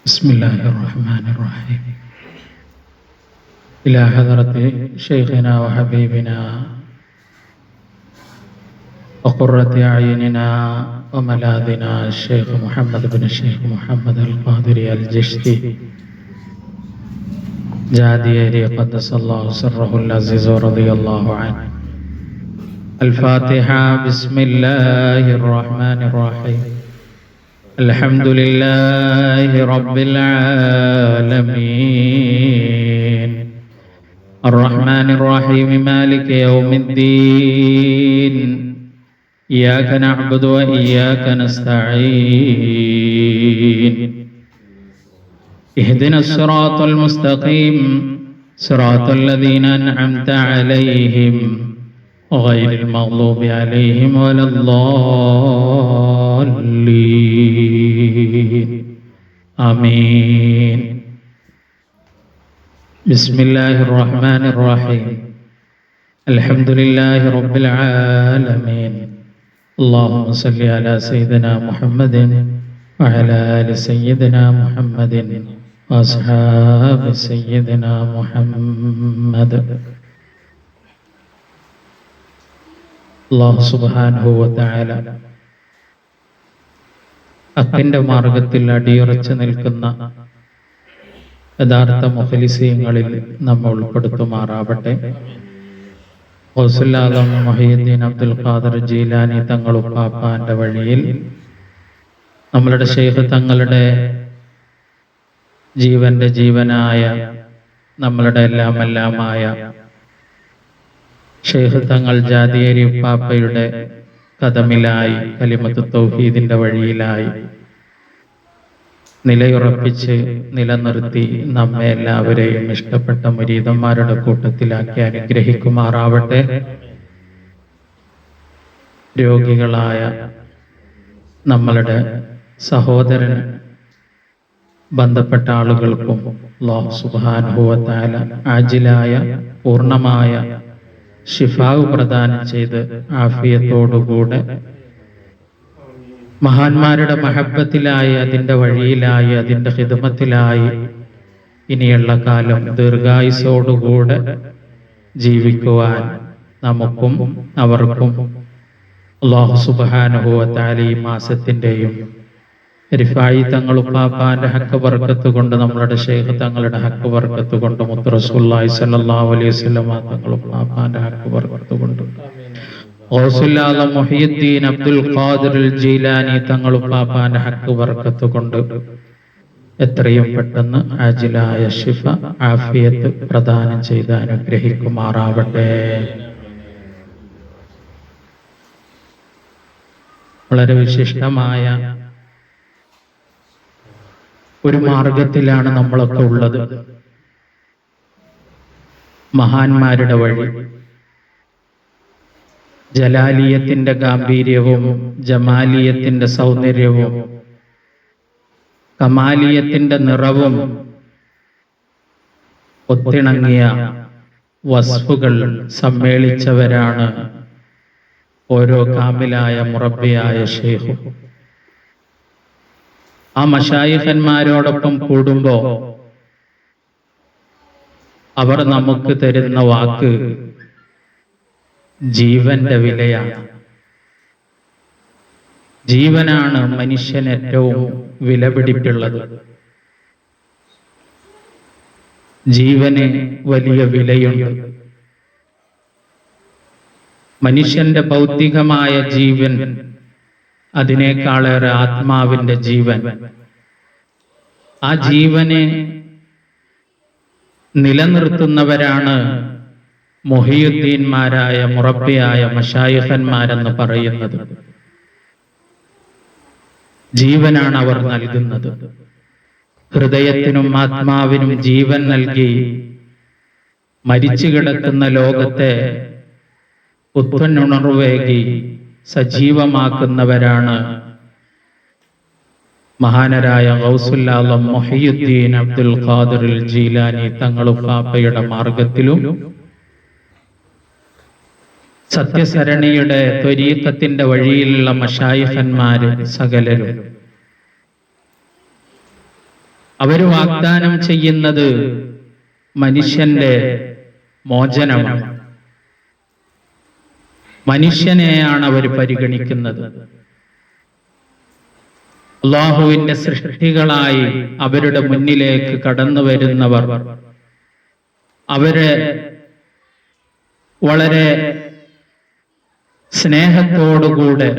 بسم الله الرحمن الرحيم. إلى حضرة شيخنا وحبيبنا وقرة أعيننا وملاذنا الشيخ محمد بن الشيخ محمد القادري الجشتي جاديري قدس الله سره العزيز ورضي الله عنه. الفاتحة. بسم الله الرحمن الرحيم. الحمد لله رب العالمين الرحمن الرحيم مالك يوم الدين إياك نعبد وإياك نستعين اهدنا الصراط المستقيم صراط الذين أنعمت عليهم غير المغضوب عليهم ولا الضالين آمين. بسم الله الرحمن الرحيم. الحمد لله رب العالمين. اللهم صل على سيدنا محمد وعلى آل سيدنا محمد وأصحاب سيدنا محمد. അല്ലാഹു സുബ്ഹാനഹു വ തആല ഹക്കിന്റെ മാർഗത്തിൽ അടിയുറച്ചു നിൽക്കുന്ന യഥാർത്ഥ മുഖ്ലിസീങ്ങളിൽ നമ്മെ ഉൾപ്പെടുത്തുമാറാവട്ടെ. ഗൗസുൽ ആലം മുഹയ്യിദ്ദീൻ അബ്ദുൽ ഖാദിർ ജീലാനി തങ്ങളുപ്പാപ്പാന്റെ വഴിയിൽ നമ്മളുടെ ശൈഖ് തങ്ങളുടെ ജീവന്റെ ജീവനായ നമ്മളുടെ എല്ലാമായ ശൈഖ് തങ്ങൾ ജാദിയേരി പാപ്പയുടെ കദമിലായി കലിമത്ത് തൗഹീദിന്റെ വഴിയിലായി നിലയുറപ്പിച്ച് നിലനിർത്തി നമ്മെ എല്ലാവരെയും ഇഷ്ടപ്പെട്ട മുരീദന്മാരുടെ കൂട്ടത്തിലാക്കി അനുഗ്രഹിക്കുമാറാവട്ടെ. രോഗികളായ നമ്മളുടെ സഹോദരന് ബന്ധപ്പെട്ട ആളുകൾക്കും അല്ലാഹു സുബ്ഹാനഹു വ തആല ആജിലായ പൂർണ്ണമായ ശിഫാവ് പ്രദാനം ചെയ്ത് ആഫിയത്തോടുകൂടെ മഹാന്മാരുടെ മഹബത്തിലായി അതിൻ്റെ വഴിയിലായി അതിൻ്റെ ഖിദ്മത്തിലായി ഇനിയുള്ള കാലം ദീർഘായുസ്സോടുകൂടെ ജീവിക്കുവാൻ നമുക്കും അവർക്കും അല്ലാഹു സുബ്ഹാനഹു വ തആല ഈ മാസത്തിൻ്റെയും റിഫായി തങ്ങളുപ്പാപ്പാന്റെ ഹക്ക് ബർക്കത്ത് കൊണ്ട് നമ്മളുടെ ശൈഖ് തങ്ങളുടെ ഹക്ക് ബർക്കത്ത് കൊണ്ട് മുത്ത് റസൂലുള്ളാഹി സ്വല്ലല്ലാഹു അലൈഹി വസല്ലം തങ്ങളുപ്പാപ്പാന്റെ ഹക്ക് ബർക്കത്ത് കൊണ്ട് ഗൗസുൽ ആലം മുഹയ്യിദ്ദീൻ അബ്ദുൽ ഖാദിർ ജീലാനി തങ്ങളുപ്പാപ്പാന്റെ ഹക്ക് ബർക്കത്ത് കൊണ്ട് എത്രയും പെട്ടെന്ന് ആജിലായ ശിഫ ആഫിയത്ത് പ്രദാനം ചെയ്ത് അനുഗ്രഹിക്കുമാറാവട്ടെ. വളരെ വിശിഷ്ടമായ ഒരു മാർഗത്തിലാണ് നമ്മളൊക്കെ ഉള്ളത്. മഹാന്മാരുടെ വഴി ജലാലിയത്തിന്റെ ഗാംഭീര്യവും ജമാലിയത്തിന്റെ സൗന്ദര്യവും കമാലിയത്തിന്റെ നിറവും ഒത്തിണങ്ങിയ വസ്ഫുകൾ സമ്മേളിച്ചവരാണ് ഓരോ കാമിലായ മുറബ്ബിയായ ശൈഖ്. ആ മശായിഖന്മാരോടൊപ്പം കൂടുമ്പോ അവർ നമുക്ക് തരുന്ന വാക്ക് ജീവന്റെ വിലയാണ്. ജീവനാണ് മനുഷ്യന് ഏറ്റവും വിലപിടിപ്പുള്ളത്. ജീവന് വലിയ വിലയുണ്ട്. മനുഷ്യന്റെ ഭൗതികമായ ജീവൻ അതിനേക്കാളേറെ ആത്മാവിന്റെ ജീവൻ. ആ ജീവനെ നിലനിർത്തുന്നവരാണ് മുഹയ്യിദ്ദീന്മാരായ മുറബ്ബിയായ മശായിഖന്മാരെന്ന് പറയുന്നത്. ജീവനാണ് അവർ നൽകുന്നത്. ഹൃദയത്തിനും ആത്മാവിനും ജീവൻ നൽകി മരിച്ചു കിടക്കുന്ന ലോകത്തെ പുത്തനുണർവേകി സജീവമാക്കുന്നവരാണ് മഹാനരായ ഗൗസുൽ ആലം മുഹയ്യിദ്ദീൻ അബ്ദുൽ ഖാദിർ ജീലാനി തങ്ങളുപ്പാപ്പയുടെ മാർഗത്തിലും സത്യസരണിയുടെ ത്വരീഖത്തിന്റെ വഴിയിലുള്ള മശായിഖന്മാര് സകലരും അവർ വാഗ്ദാനം ചെയ്യുന്നത് മനുഷ്യന്റെ മോചനമാണ്. മനുഷ്യനെയാണ് അവർ പരിഗണിക്കുന്നത്. അല്ലാഹുവിന്റെ സൃഷ്ടികളായി അവരുടെ മുന്നിലേക്ക് കടന്നു വരുന്നവർ അവരെ വളരെ സ്നേഹത്തോടുകൂടെ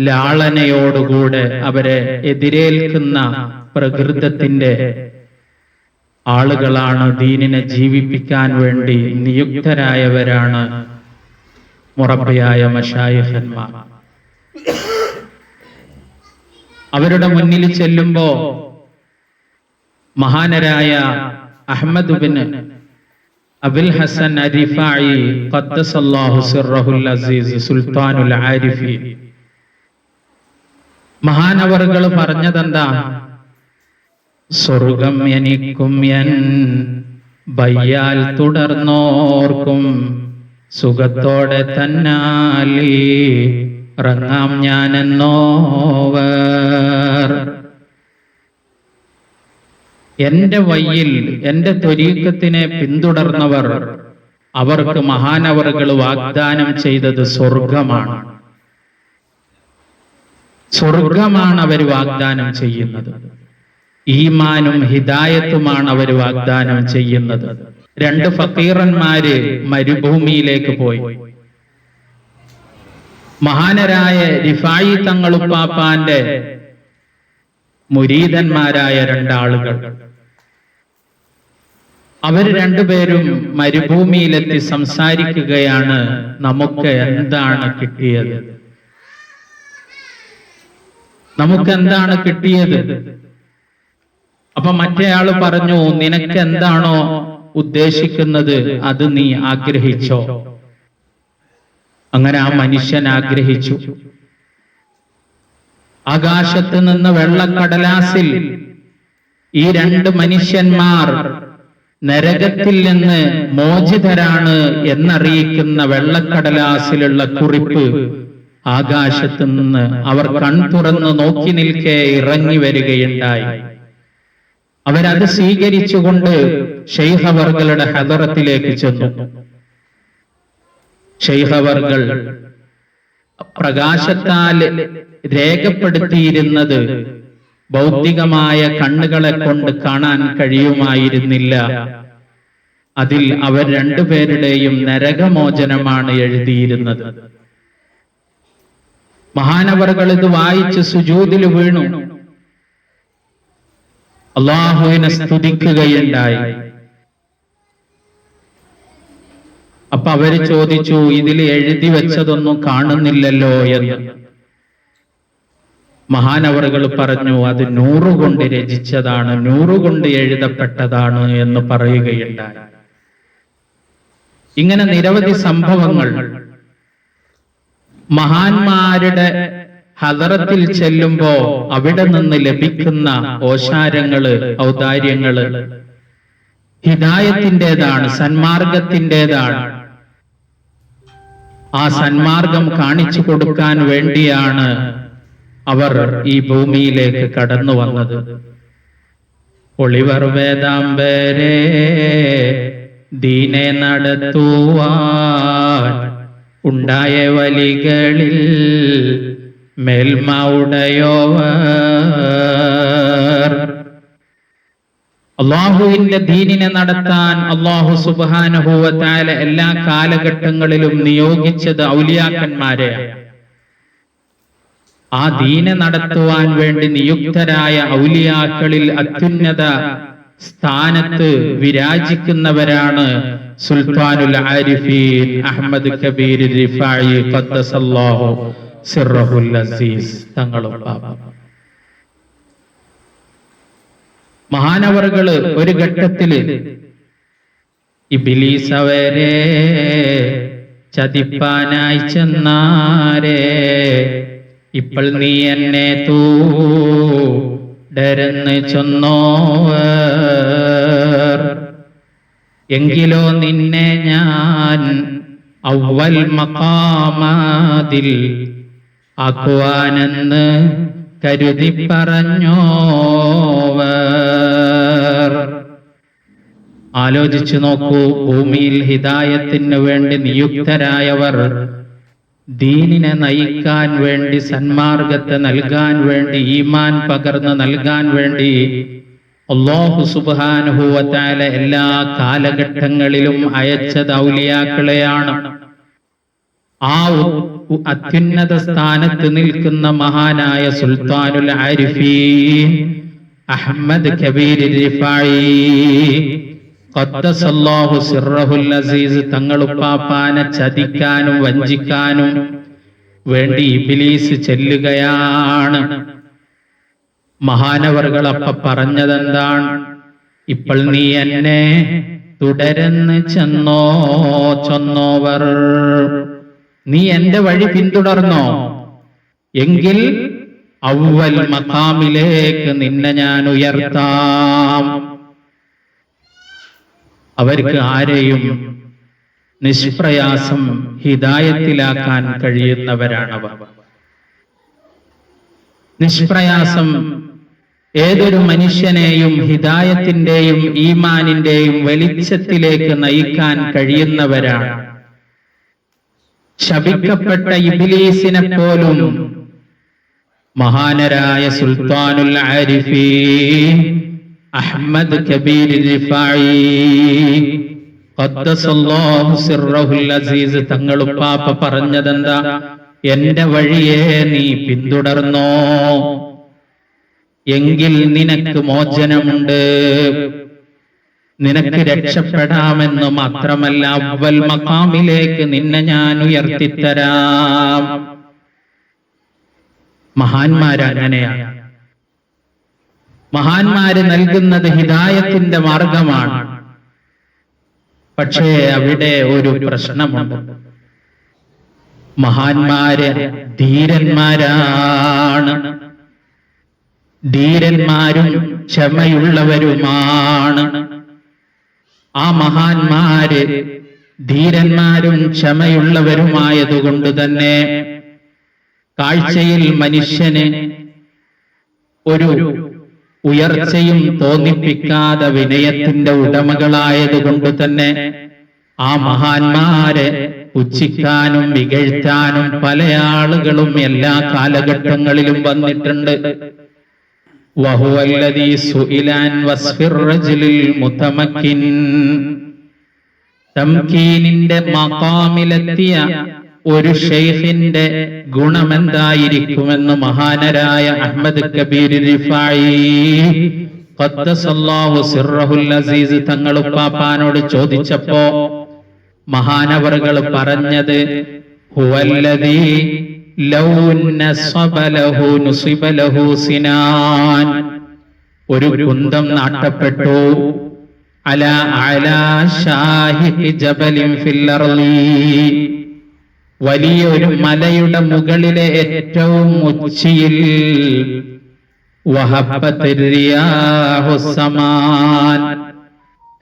ലാളനയോടുകൂടെ അവരെ എതിരേൽക്കുന്ന പ്രകൃതത്തിന്റെ ആളുകളാണ്. ദീനിനെ ജീവിപ്പിക്കാൻ വേണ്ടി നിയുക്തരായവരാണ് മുറബ്ബിയായ മശായിഖന്മാർ. അവരുടെ മുന്നിൽ ചെല്ലുമ്പോ മഹാനരായ അഹ്മദ് ബിൻ അബുൽ ഹസൻ അരിഫായി ഖദ്ദസല്ലാഹു സിർറഹുൽ അസീസ് സുൽത്താനുൽ ആരിഫി മഹാനവറുകൾ പറഞ്ഞതെന്താ? സ്വർഗം എനിക്കും എൻ ബയ്യാൽ തുടർന്നോർക്കും സുഖത്തോടെ തന്നാലി ഇറങ്ങാം ഞാനെന്നോവർ. എന്റെ വയ്യിൽ എന്റെ ത്വരീഖത്തിനെ പിന്തുടർന്നവർ അവർക്ക് മഹാനവറുകൾ വാഗ്ദാനം ചെയ്തത് സ്വർഗമാണ്. സ്വർഗമാണ് അവർ വാഗ്ദാനം ചെയ്യുന്നത്. ഈമാനും ഹിദായത്തുമാണ് അവർ വാഗ്ദാനം ചെയ്യുന്നത്. രണ്ട് ഫക്കീറന്മാര് മരുഭൂമിയിലേക്ക് പോയി. മഹാനരായ റിഫായി തങ്ങളുപ്പാപ്പാന്റെ മുരീദന്മാരായ രണ്ടാളുകൾ, അവർ രണ്ടുപേരും മരുഭൂമിയിലെത്തി സംസാരിക്കുകയാണ്. നമുക്ക് എന്താണ് കിട്ടിയത്? നമുക്ക് എന്താണ് കിട്ടിയത്? അപ്പൊ മറ്റേയാള് പറഞ്ഞു, നിനക്ക് എന്താണോ ഉദ്ദേശിക്കുന്നത് അത് നീ ആഗ്രഹിച്ചോ. അങ്ങനെ ആ മനുഷ്യൻ ആഗ്രഹിച്ചു. ആകാശത്ത് നിന്ന് വെള്ളക്കടലാസിൽ ഈ രണ്ട് മനുഷ്യന്മാർ നരകത്തിൽ നിന്ന് മോചിതരാണ് എന്നറിയിക്കുന്ന വെള്ളക്കടലാസിലുള്ള കുറിപ്പ് ആകാശത്ത് നിന്ന് അവർ കൺതുറന്ന് നോക്കി നിൽക്കെ ഇറങ്ങി വരികയുണ്ടായി. അവരത് സ്വീകരിച്ചുകൊണ്ട് ശൈഖ് അവർകളുടെ ഹദറത്തിലേക്ക് ചെന്നു. ശൈഖ് അവർകൾ പ്രകാശത്താൽ രേഖപ്പെടുത്തിയിരുന്നത് ഭൗതികമായ കണ്ണുകളെ കൊണ്ട് കാണാൻ കഴിയുമായിരുന്നില്ല. അതിൽ അവർ രണ്ടുപേരുടെയും നരകമോചനമാണ് എഴുതിയിരുന്നത്. മഹാനവറുകൾ ഇത് വായിച്ച് സുജൂദിൽ വീണു, അല്ലാഹുവിനെ സ്തുതിക്കുകയുണ്ടായി. അപ്പൊ അവര് ചോദിച്ചു, ഇതിൽ എഴുതി വെച്ചതൊന്നും കാണുന്നില്ലല്ലോ എന്ന്. മഹാനവറുകൾ പറഞ്ഞു, അത് നൂറുകൊണ്ട് രചിച്ചതാണ്, നൂറുകൊണ്ട് എഴുതപ്പെട്ടതാണ് എന്ന് പറയുകയുണ്ടായി. ഇങ്ങനെ നിരവധി സംഭവങ്ങൾ മഹാന്മാരുടെ ഹദറത്തിൽ ചെല്ലുമ്പോ അവിടെ നിന്ന് ലഭിക്കുന്ന ഓശാരങ്ങള്, ഔദാര്യങ്ങള് ഹിദായത്തിൻ്റെതാണ്, സന്മാർഗത്തിൻ്റെതാണ്. ആ സന്മാർഗം കാണിച്ചു കൊടുക്കാൻ വേണ്ടിയാണ് അവർ ഈ ഭൂമിയിലേക്ക് കടന്നു വന്നത്. ഒളിവർ വേദാംബരെ ദീനെ നടത്തുവാൻ ഉണ്ടായ വലികളിൽ മേൽമ ഉടയോവർ. അല്ലാഹുവിന്റെ ദീനിനെ നടത്താൻ അല്ലാഹു സുബ്ഹാനഹു വ തആല എല്ലാ കാലഘട്ടങ്ങളിലും നിയോഗിച്ചത് ഔലിയാക്കന്മാരെയാണ്. ആ ദീനെ നടത്തുവാൻ വേണ്ടി നിയുക്തരായ ഔലിയാക്കളിൽ അത്യുന്നത സ്ഥാനത്ത് വിരാജിക്കുന്നവരാണ് സുൽത്താനുൽ ആരിഫീൻ അഹ്മദ് കബീർ റിഫായി ഖദ്ദസല്ലാഹു സിർറഹുൽ അസീസ് തങ്ങളും. മഹാനവറുകള് ഒരു ഘട്ടത്തില് ഇബ്ലീസ് അവരെ ചതിപ്പാനായി ചെന്നാരേ, ഇപ്പോൾ നീ എന്നെ തൂടരെന്ന് ചൊന്നോവർ. എങ്കിലോ നിന്നെ ഞാൻ അവൽ മഖാമാതിൽ ആക്കുവാനെന്ന് കരുതി പറഞ്ഞോവർ. ആലോചിച്ചു നോക്കൂ, ഭൂമിയിൽ ഹിദായത്തിന് വേണ്ടി നിയുക്തരായവർ, ദീനിനെ നയിക്കാൻ വേണ്ടി, സന്മാർഗത്തെ നൽകാൻ വേണ്ടി, ഈമാൻ പകർന്ന് നൽകാൻ വേണ്ടി അല്ലാഹു സുബ്ഹാനഹു വ തആല എല്ലാ കാലഘട്ടങ്ങളിലും അയച്ചത് ഔലിയാക്കളെയാണ്. ആ അത്യുന്നത സ്ഥാനത്ത് നിൽക്കുന്ന മഹാനായ സുൽത്താനുൽ ആരിഫീൻ അഹ്മദ് കബീർ റിഫായി ഖദ്ദസല്ലാഹു സിർറഹുൽ അസീസ് തങ്ങളുപ്പാപ്പാനെ ചതിക്കാനും വഞ്ചിക്കാനും വേണ്ടി ഇബ്ലീസ് ചെല്ലുകയാണ്. മഹാനവർകൾ അപ്പ പറഞ്ഞതെന്താണ്? ഇപ്പോൾ നീ എന്നെ തുടർന്ന് ചെന്നോവർ, നീ എന്റെ വഴി പിന്തുടർന്നോ എങ്കിൽ അവ്വൽ മഖാമിലേക്ക് നിന്നെ ഞാൻ ഉയർത്താം. അവർക്ക് ആരെയും നിഷ്പ്രയാസം ഹിദായത്തിലാക്കാൻ കഴിയുന്നവരാണവർ. നിഷ്പ്രയാസം ഏതൊരു മനുഷ്യനെയും ഹിദായത്തിന്റെയും ഈമാനിന്റെയും വെളിച്ചത്തിലേക്ക് നയിക്കാൻ കഴിയുന്നവരാണ്. ശപിക്കപ്പെട്ട ഇബ്ലീസിനെ പോലും മഹാനരായ സുൽത്താനുൽ ആരിഫീൻ അഹ്മദ് കബീർ റിഫായി ഖദ്ദസല്ലാഹു സിർറഹുൽ അസീസ് തങ്ങളുപ്പാപ്പ പറഞ്ഞതെന്താ? എന്റെ വഴിയെ നീ പിന്തുടർന്നോ എങ്കിൽ നിനക്ക് മോചനമുണ്ട്, നിനക്ക് രക്ഷപ്പെടാമെന്ന് മാത്രമല്ല അവ്വൽ മഖാമിലേക്ക് നിന്നെ ഞാൻ ഉയർത്തിത്തരാം. മഹാന്മാരങ്ങനെയാണ്. മഹാന്മാര് നൽകുന്നത് ഹിദായത്തിന്റെ മാർഗമാണ്. പക്ഷേ അവിടെ ഒരു പ്രശ്നമുണ്ട്. മഹാന്മാര് ധീരന്മാരാണ്, ധീരന്മാരും ക്ഷമയുള്ളവരുമാണ്. ആ മഹാന്മാര് ധീരന്മാരും ക്ഷമയുള്ളവരുമായതുകൊണ്ട് തന്നെ കാഴ്ചയിൽ മനുഷ്യന് ഒരു ഉയർച്ചയും തോന്നിപ്പിക്കാതെ വിനയത്തിന്റെ ഉടമകളായതുകൊണ്ട് തന്നെ ആ മഹാന്മാരെ പുച്ഛിക്കാനും ഇകഴ്ത്താനും പല ആളുകളും എല്ലാ കാലഘട്ടങ്ങളിലും വന്നിട്ടുണ്ട്. വഹുവല്ലദീ സുഇലാൻ വസ്ഫിർ റജുലിൽ മുതമക്കിൻ, തംകീനിന്റെ മഖാമിലെത്തിയ ഒരു ശൈഖിന്റെ ഗുണമെന്തായിരിക്കുമെന്ന് മഹാനരായ അഹ്മദ് കബീർ റിഫായി ഖദ്ദസല്ലാഹു സിർറഹുൽ അസീസ് തങ്ങളുപ്പാപ്പാനോട് ചോദിച്ചപ്പോ മഹാനവറുകൾ പറഞ്ഞത് ഹുവല്ലദീ ലൗ നസബ ലഹു നുസിബ ലഹു സിനാൻ, ഒരു കുന്തം നാട്ടപ്പെട്ടു അലാ അലാ ഷാഹിഖി ജബലിൻ ഫിൽ അർളി, വലിയൊരു മലയുടെ മുകളിലെ ഏറ്റവും ഉച്ചിയിൽ വഹബ്ബത്തിർ റിയാഹുസ് സമാൻ,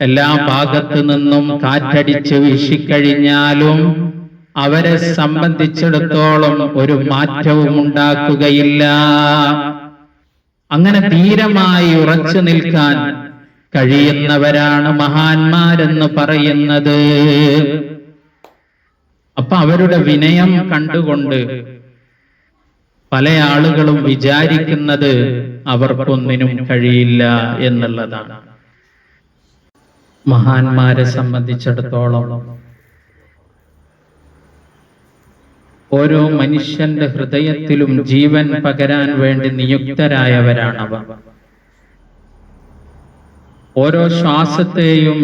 എല്ലാ ഭാഗത്തു നിന്നും കാറ്റടിച്ച് വീശിക്കഴിഞ്ഞാലും അവരെ സംബന്ധിച്ചിടത്തോളം ഒരു മാറ്റവും ഉണ്ടാക്കുകയില്ല. അങ്ങനെ ധീരമായി ഉറച്ചു നിൽക്കാൻ കഴിയുന്നവരാണ് മഹാന്മാരെന്ന് പറയുന്നത്. അപ്പൊ അവരുടെ വിനയം കണ്ടുകൊണ്ട് പല ആളുകളും വിചാരിക്കുന്നത് അവർക്കൊന്നിനും കഴിയില്ല എന്നുള്ളതാണ്. മഹാന്മാരെ സംബന്ധിച്ചിടത്തോളം ഓരോ മനുഷ്യന്റെ ഹൃദയത്തിലും ജീവൻ പകരാൻ വേണ്ടി നിയുക്തരായവരാണവർ. ഓരോ ശ്വാസത്തെയും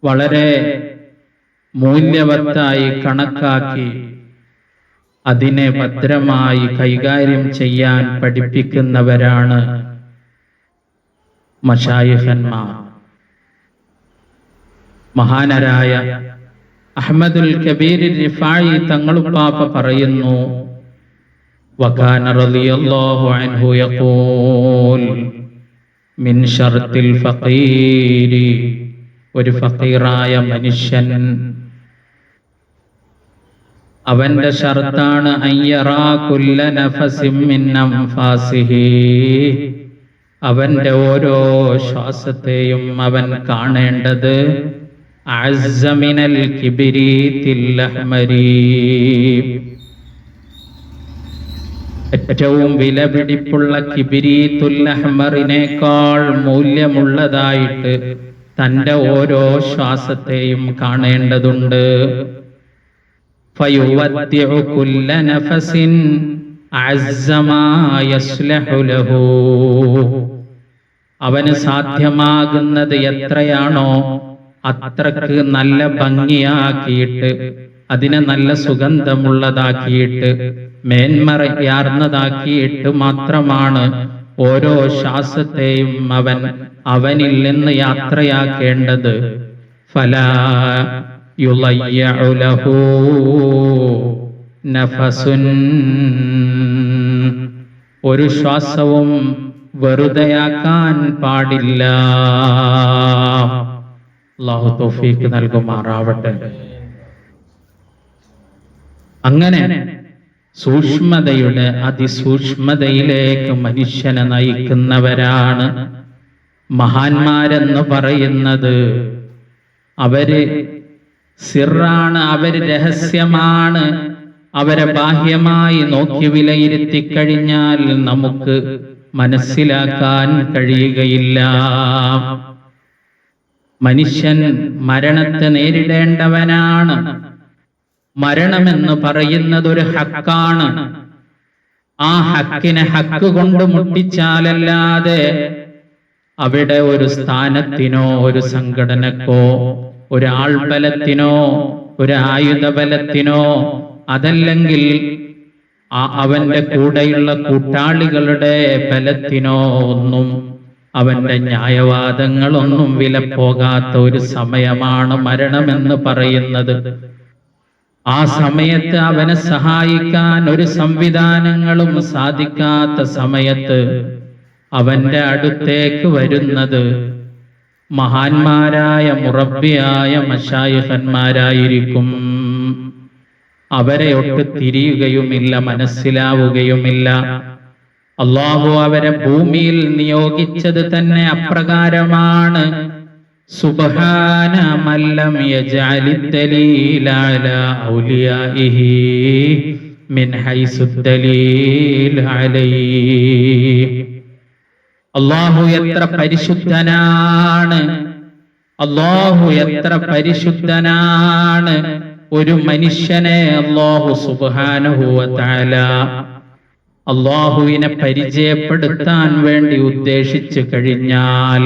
വളരെ മൂല്യവത്തായി കണക്കാക്കി അതിനെ ഭദ്രമായി കൈകാര്യം ചെയ്യാൻ പഠിപ്പിക്കുന്നവരാണ് മശായിഖന്മാർ. മഹാനരായ അഹ്മദുൽ കബീർ റിഫായി തങ്ങളുപ്പാപ്പ പറയുന്നു, വകാന റളിയല്ലാഹു അൻഹു യഖൂൽ മിൻ ശർത്തിൽ ഫഖീരി, ഒരു ഫഖീറായ മനുഷ്യൻ അവന്റെ ഷർത്താണ് അയ്യറാ കുല്ല നഫസിൻ മിൻ അൻഫാസിഹി, അവന്റെ ഓരോ ശ്വാസത്തെയും അവൻ കാണേണ്ടത് അഅസ്സ മിനൽ കിബ്രീത്തിൽ അഹ്മരി, ഏറ്റവും വിലപിടിപ്പുള്ള കിബ്രീത്തുൽ അഹ്മറിനേക്കാൾ മൂല്യമുള്ളതായിട്ട് തന്റെ ഓരോ ശ്വാസത്തെയും കാണേണ്ടതുണ്ട്. ഫയുവദ്ദിഉ കുല്ല നഫസിൻ അഅസ്സ മാ യസ്ലഹു ലഹു, അവന് സാധ്യമാകുന്നത് എത്രയാണോ അത്രക്ക് നല്ല ഭംഗിയാക്കിയിട്ട്, അതിനെ നല്ല സുഗന്ധമുള്ളതാക്കിയിട്ട്, മേന്മയാർന്നതാക്കിയിട്ട് മാത്രമാണ് ഓരോ ശ്വാസത്തെയും അവനിൽ നിന്ന് യാത്രയാക്കേണ്ടത്. ഫലാ യുളയ്യഉ ലഹു നഫസുൻ, ഒരു ശ്വാസവും വെറുതെയാക്കാൻ പാടില്ല. അല്ലാഹു തൗഫീഖ് നൽകുമാറാവട്ടെ. അങ്ങനെ സൂക്ഷ്മതയുടെ അതിസൂക്ഷ്മതയിലേക്ക് മനുഷ്യനെ നയിക്കുന്നവരാണ് മഹാന്മാരെന്ന് പറയുന്നത്. അവര് സിറാണ്, അവര് രഹസ്യമാണ്. അവരെ ബാഹ്യമായി നോക്കി വിലയിരുത്തി കഴിഞ്ഞാൽ നമുക്ക് മനസ്സിലാക്കാൻ കഴിയുകയില്ല. മനുഷ്യൻ മരണത്തെ നേരിടേണ്ടവനാണ്. മരണമെന്ന് പറയുന്നത് ഒരു ഹക്കാണ്. ആ ഹക്കിനെ ഹക്ക് കൊണ്ട് മുട്ടിച്ചാലല്ലാതെ അവിടെ ഒരു സ്ഥാനത്തിനോ ഒരു സംഘടനക്കോ ഒരു ആൾബലത്തിനോ ഒരു ആയുധബലത്തിനോ അതല്ലെങ്കിൽ അവന്റെ കൂടെയുള്ള കൂട്ടാളികളുടെ ബലത്തിനോ ഒന്നും അവന്റെ ന്യായവാദങ്ങളൊന്നും വിലപ്പോകാത്ത ഒരു സമയമാണ് മരണമെന്ന് പറയുന്നത്. ആ സമയത്ത് അവനെ സഹായിക്കാൻ ഒരു സംവിധാനങ്ങളും സാധിക്കാത്ത സമയത്ത് അവന്റെ അടുത്തേക്ക് വരുന്നത് മഹാന്മാരായ മുറബ്ബിയായ മശായിഖന്മാരായിരിക്കും. അവരെ ഒട്ട് തിരിയുകയുമില്ല, മനസ്സിലാവുകയുമില്ല. അല്ലാഹു അവരെ ഭൂമിയിൽ നിയോഗിച്ചത് തന്നെ അപ്രകാരമാണ്. സുബ്ഹാന മല്ലം യജഅലിദ് ദലീല അലാ ഔലിയാഇഹി മിൻ ഹൈസുദ് ദലീൽ അലൈഹി. അല്ലാഹു എത്ര പരിശുദ്ധനാണ്, അല്ലാഹു എത്ര പരിശുദ്ധനാണ്. ഒരു മനുഷ്യനെ അല്ലാഹു സുബ്ഹാനഹു വ തആല അല്ലാഹുവിനെ പരിചയപ്പെടുത്താൻ വേണ്ടി ഉദ്ദേശിച്ചു കഴിഞ്ഞാൽ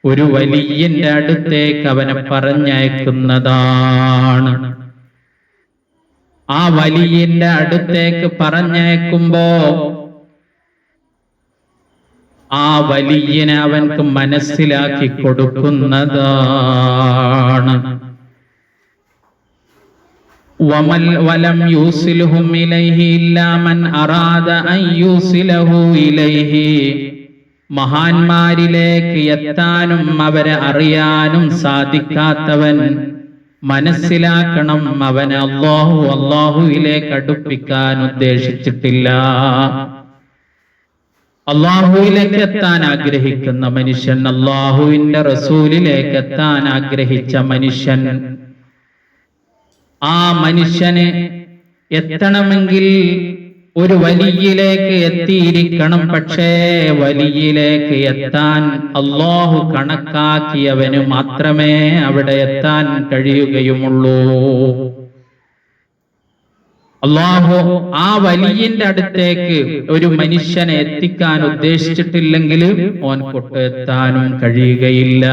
ഒരു വലിയന്റെ അടുത്തേക്ക് അവനെ പറഞ്ഞയക്കുന്നതാണ്. ആ വലിയന്റെ അടുത്തേക്ക് പറഞ്ഞയക്കുമ്പോ ആ വലിയനെ അവൻക്ക് മനസ്സിലാക്കി കൊടുക്കുന്നതാണ്. വലം യൂസിലുഹും ഇലൈഹി ഇല്ലാ മൻ അറാദ അൻ യൂസിലഹു ഇലൈഹി. മഹാന്മാരിലേക്ക് എത്താനും അവരെ അറിയാനും സാധിക്കാത്തവൻ മനസ്സിലാക്കണം, അവനെ അല്ലാഹുവിലേക്ക് അടുപ്പിക്കാൻ ഉദ്ദേശിച്ചിട്ടില്ല. അല്ലാഹുവിലേക്ക് എത്താൻ ആഗ്രഹിക്കുന്ന മനുഷ്യൻ, അല്ലാഹുവിന്റെ റസൂലിലേക്ക് എത്താൻ ആഗ്രഹിച്ച മനുഷ്യൻ, ആ മനുഷ്യന് എത്തണമെങ്കിൽ ഒരു വലിയിലേക്ക് എത്തിയിരിക്കണം. പക്ഷേ വലിയിലേക്ക് എത്താൻ അല്ലാഹു കണക്കാക്കിയവന് മാത്രമേ അവിടെ എത്താൻ കഴിയുകയുമുള്ളൂ. അല്ലാഹു ആ വലിയന്റെ അടുത്തേക്ക് ഒരു മനുഷ്യനെ എത്തിക്കാൻ ഉദ്ദേശിച്ചിട്ടില്ലെങ്കിൽ ഓൻ കൊട്ട് എത്താനും കഴിയുകയില്ല.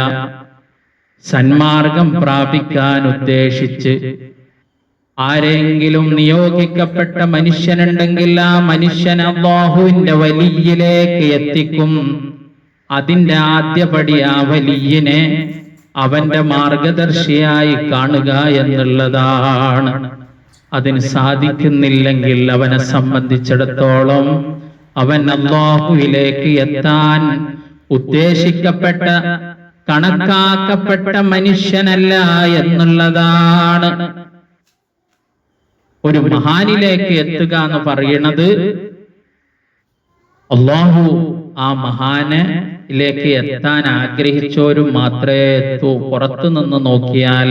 സന്മാർഗം പ്രാപിക്കാൻ ഉദ്ദേശിച്ച് ആരെങ്കിലും നിയോഗിക്കപ്പെട്ട മനുഷ്യനുണ്ടെങ്കിൽ ആ മനുഷ്യൻ അല്ലാഹുവിന്റെ വലിയിലേക്ക് എത്തിക്കും. അതിന്റെ ആദ്യപടി ആ വലിയനെ അവന്റെ മാർഗദർശിയായി കാണുക എന്നുള്ളതാണ്. അതിന് സാധിക്കുന്നില്ലെങ്കിൽ അവനെ സംബന്ധിച്ചിടത്തോളം അവൻ അല്ലാഹുവിലേക്ക് എത്താൻ ഉദ്ദേശിക്കപ്പെട്ട കണക്കാക്കപ്പെട്ട മനുഷ്യനല്ല എന്നുള്ളതാണ്. ഒരു മഹാനിലേക്ക് എത്തുക എന്ന് പറയുന്നത് അല്ലാഹു ആ മഹാനിലേക്ക് എത്താൻ ആഗ്രഹിച്ചവരും മാത്രമേ എത്തൂ. പുറത്തു നിന്ന് നോക്കിയാൽ